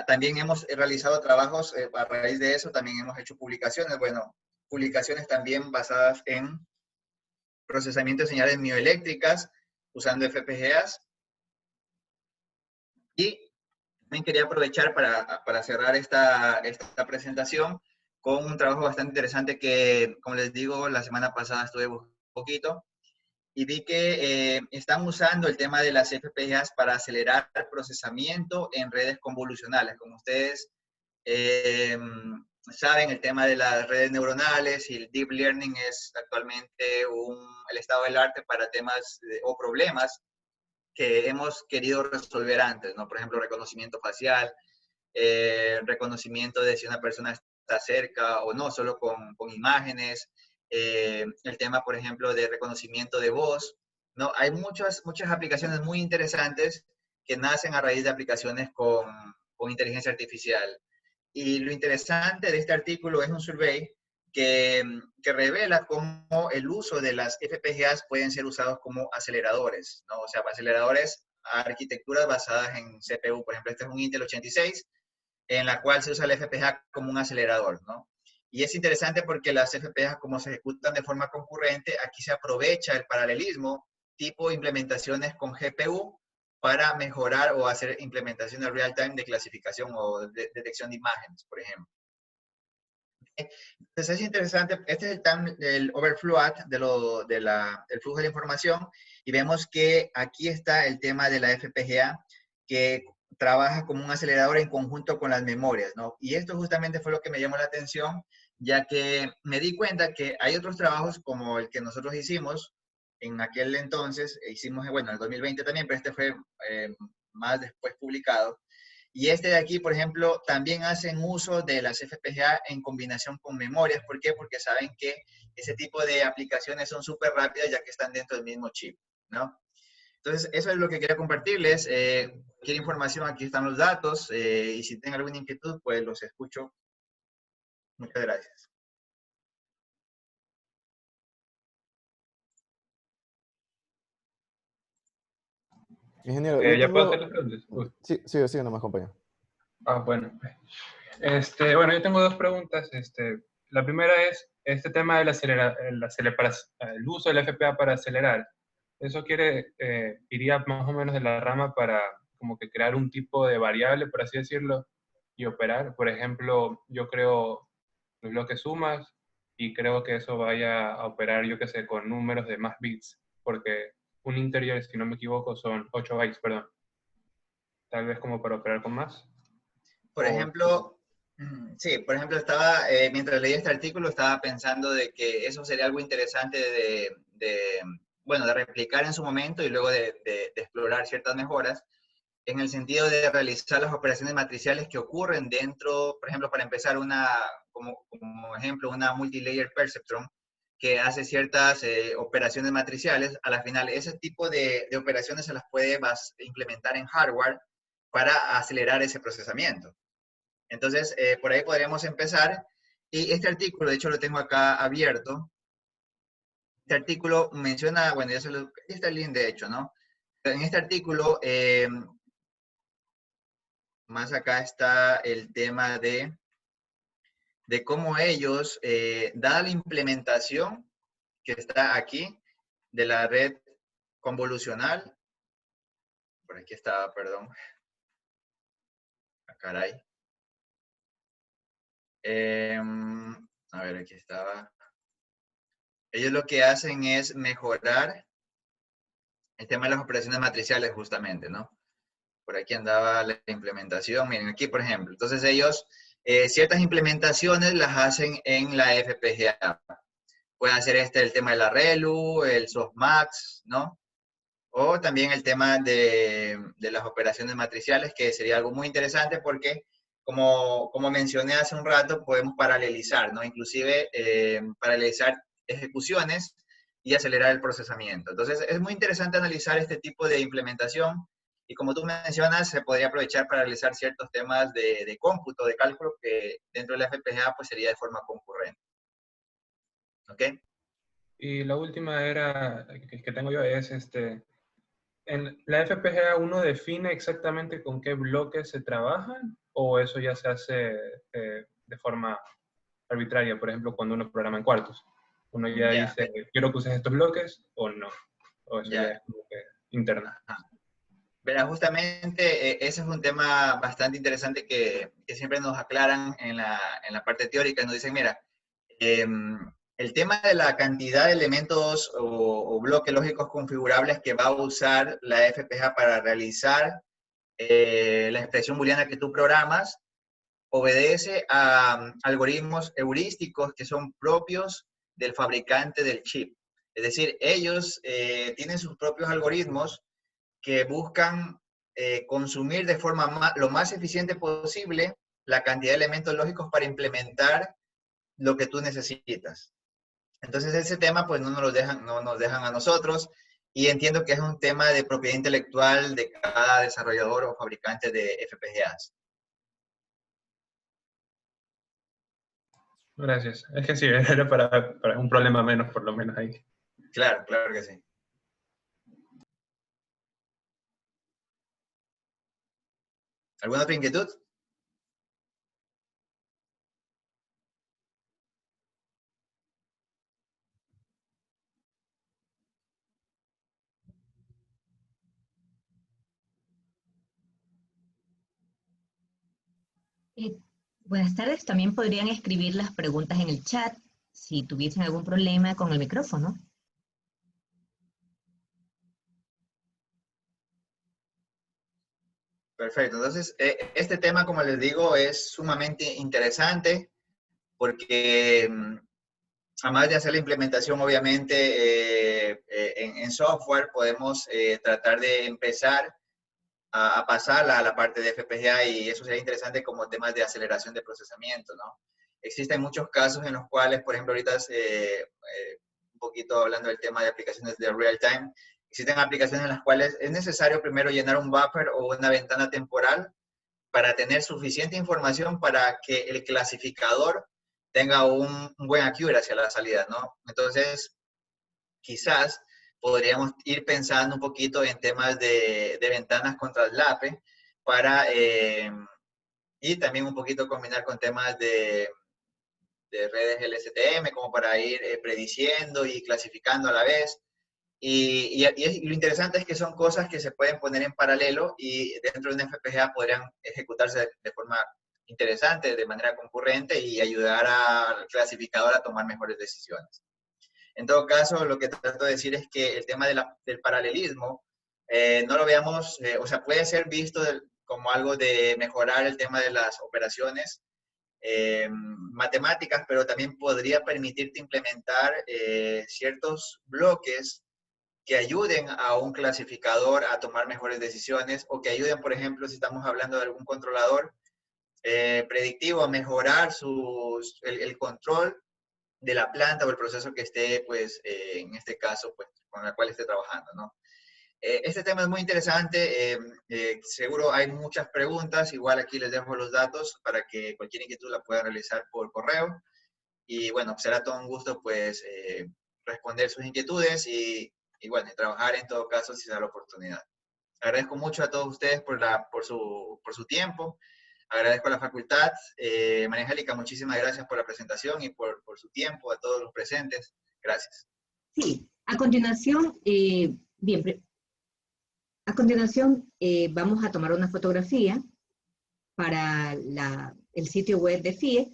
También hemos realizado trabajos a raíz de eso, también hemos hecho publicaciones, bueno, publicaciones también basadas en procesamiento de señales mioeléctricas usando FPGAs. Y también quería aprovechar para cerrar esta presentación con un trabajo bastante interesante que, como les digo, la semana pasada estuve buscando un poquito y vi que están usando el tema de las FPGAs para acelerar el procesamiento en redes convolucionales. Como ustedes saben, el tema de las redes neuronales y el deep learning es actualmente el estado del arte para temas o problemas que hemos querido resolver antes, ¿no? Por ejemplo, reconocimiento facial, reconocimiento de si una persona está cerca o no, solo con imágenes, el tema, por ejemplo, de reconocimiento de voz, ¿no? Hay muchas aplicaciones muy interesantes que nacen a raíz de aplicaciones con inteligencia artificial. Y lo interesante de este artículo es un survey que revela cómo el uso de las FPGAs pueden ser usados como aceleradores, ¿no? O sea, aceleradores a arquitecturas basadas en CPU. Por ejemplo, este es un Intel 86, en la cual se usa el FPGA como un acelerador, ¿no? Y es interesante porque las FPGA, como se ejecutan de forma concurrente, aquí se aprovecha el paralelismo tipo implementaciones con GPU para mejorar o hacer implementaciones real-time de clasificación o de detección de imágenes, por ejemplo. Entonces es interesante, este es el overflow del flujo de la información, y vemos que aquí está el tema de la FPGA, que trabaja como un acelerador en conjunto con las memorias, ¿no? Y esto justamente fue lo que me llamó la atención, ya que me di cuenta que hay otros trabajos como el que nosotros hicimos en aquel entonces, hicimos, bueno, en el 2020 también, pero este fue más después publicado. Y este de aquí, por ejemplo, también hacen uso de las FPGA en combinación con memorias. ¿Por qué? Porque saben que ese tipo de aplicaciones son súper rápidas ya que están dentro del mismo chip, ¿no? Entonces, eso es lo que quería compartirles. Cualquier información, aquí están los datos. Y si tienen alguna inquietud, pues los escucho. Muchas gracias. Ingeniero, yo ¿Ya puedo hacer tengo... las preguntas? Sí, sí, nomás, compañero. Bueno. Bueno, yo tengo dos preguntas. La primera es este tema del el uso del FPGA para acelerar. Eso iría más o menos de la rama para como que crear un tipo de variable, por así decirlo, y operar. Por ejemplo, yo creo los bloques sumas y creo que eso vaya a operar, yo qué sé, con números de más bits, porque un integer, si no me equivoco, son 8 bytes, perdón. Tal vez como para operar con más. Por ejemplo, sí, por ejemplo, mientras leía este artículo, estaba pensando de que eso sería algo interesante bueno, de replicar en su momento y luego de explorar ciertas mejoras, en el sentido de realizar las operaciones matriciales que ocurren dentro, por ejemplo, para empezar, como ejemplo, una multilayer perceptron que hace ciertas operaciones matriciales. A la final, ese tipo de operaciones se las puede implementar en hardware para acelerar ese procesamiento. Entonces, por ahí podríamos empezar. Y este artículo, de hecho lo tengo acá abierto. Este artículo menciona, bueno, ya está el link de hecho, ¿no? En este artículo, más acá está el tema de cómo ellos, dada la implementación que está aquí de la red convolucional, por aquí estaba, perdón, ah, caray. A ver, aquí estaba. Ellos lo que hacen es mejorar el tema de las operaciones matriciales justamente, ¿no? Por aquí andaba la implementación. Miren, aquí, por ejemplo. Entonces, ellos ciertas implementaciones las hacen en la FPGA. Pueden hacer el tema de la ReLU, el softmax, ¿no? O también el tema de las operaciones matriciales, que sería algo muy interesante porque, como mencioné hace un rato, podemos paralelizar, ¿no? Inclusive paralelizar ejecuciones y acelerar el procesamiento. Entonces, es muy interesante analizar este tipo de implementación y como tú mencionas, se podría aprovechar para realizar ciertos temas de cómputo, de cálculo, que dentro de la FPGA pues sería de forma concurrente. ¿Ok? Y la última era, que tengo yo es, ¿en la FPGA uno define exactamente con qué bloques se trabajan o eso ya se hace de forma arbitraria? Por ejemplo, cuando uno programa en cuartos. Uno ya Ya, dice, quiero que uses estos bloques o no. O eso ya ya. es como que interno. Ajá. Verá, justamente ese es un tema bastante interesante que siempre nos aclaran en la parte teórica. Nos dicen, mira, el tema de la cantidad de elementos o bloques lógicos configurables que va a usar la FPGA para realizar la expresión booleana que tú programas, obedece a algoritmos heurísticos que son propios del fabricante del chip. Es decir, ellos tienen sus propios algoritmos que buscan consumir de forma lo más eficiente posible la cantidad de elementos lógicos para implementar lo que tú necesitas. Entonces ese tema pues no nos dejan a nosotros y entiendo que es un tema de propiedad intelectual de cada desarrollador o fabricante de FPGAs. Gracias. Es que sí, era para un problema menos, por lo menos ahí. Claro, claro que sí. ¿Alguna otra inquietud? Eh, Buenas tardes, también podrían escribir las preguntas en el chat si tuviesen algún problema con el micrófono. Perfecto. Entonces, este tema, como les digo, es sumamente interesante porque además de hacer la implementación, obviamente, en software, podemos tratar de empezar a pasar a la parte de FPGA y eso sería interesante como temas de aceleración de procesamiento, ¿no? Existen muchos casos en los cuales, por ejemplo, ahorita un poquito hablando del tema de aplicaciones de real time, existen aplicaciones en las cuales es necesario primero llenar un buffer o una ventana temporal para tener suficiente información para que el clasificador tenga un buen accuracy a la salida, ¿no? Entonces, quizás podríamos ir pensando un poquito en temas de ventanas con traslape para, y también un poquito combinar con temas de redes LSTM como para ir prediciendo y clasificando a la vez. Y lo interesante es que son cosas que se pueden poner en paralelo y dentro de una FPGA podrían ejecutarse de forma interesante, de manera concurrente y ayudar al clasificador a tomar mejores decisiones. En todo caso, lo que trato de decir es que el tema del paralelismo no lo veamos, o sea, puede ser visto como algo de mejorar el tema de las operaciones matemáticas, pero también podría permitirte implementar ciertos bloques que ayuden a un clasificador a tomar mejores decisiones o que ayuden, por ejemplo, si estamos hablando de algún controlador predictivo, a mejorar el control de la planta o el proceso que esté, pues, en este caso, pues, con el cual esté trabajando, ¿no? Este tema es muy interesante, seguro hay muchas preguntas, igual aquí les dejo los datos para que cualquier inquietud la pueda realizar por correo Y bueno, será todo un gusto pues responder sus inquietudes y bueno, trabajar en todo caso si se da la oportunidad. Agradezco mucho a todos ustedes por su tiempo. Agradezco a la facultad. María Angélica, muchísimas gracias por la presentación y por su tiempo, a todos los presentes. Gracias. Sí, a continuación, a continuación vamos a tomar una fotografía para el sitio web de FIE.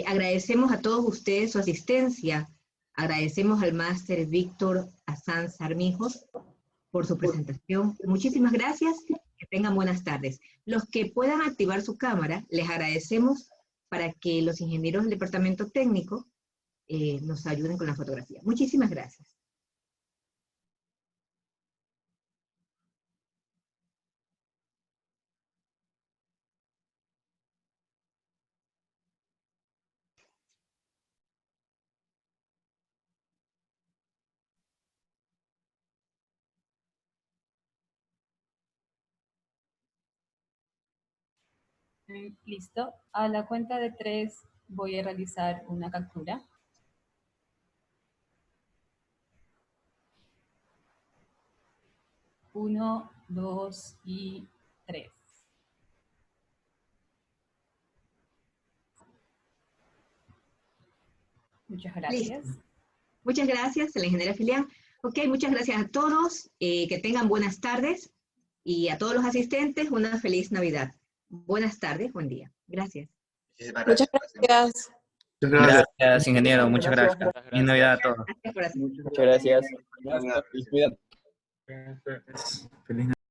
Agradecemos a todos ustedes su asistencia. Agradecemos al máster Víctor Asanz Armijos por su presentación. Muchísimas gracias. Que tengan buenas tardes. Los que puedan activar su cámara, les agradecemos para que los ingenieros del departamento técnico nos ayuden con la fotografía. Muchísimas gracias. Listo. A la cuenta de 3 voy a realizar una captura. 1, 2 y 3. Muchas gracias. Listo. Muchas gracias a la ingeniera Filián. Ok, muchas gracias a todos. Que tengan buenas tardes. Y a todos los asistentes, una feliz Navidad. Buenas tardes, buen día. Gracias. Muchísimas Muchas gracias. gracias. Gracias, ingeniero. Muchas Gracias. gracias. Feliz Navidad a todos. Gracias por asistir. Muchas gracias. Gracias. Cuidado. Este, Feliz Navidad.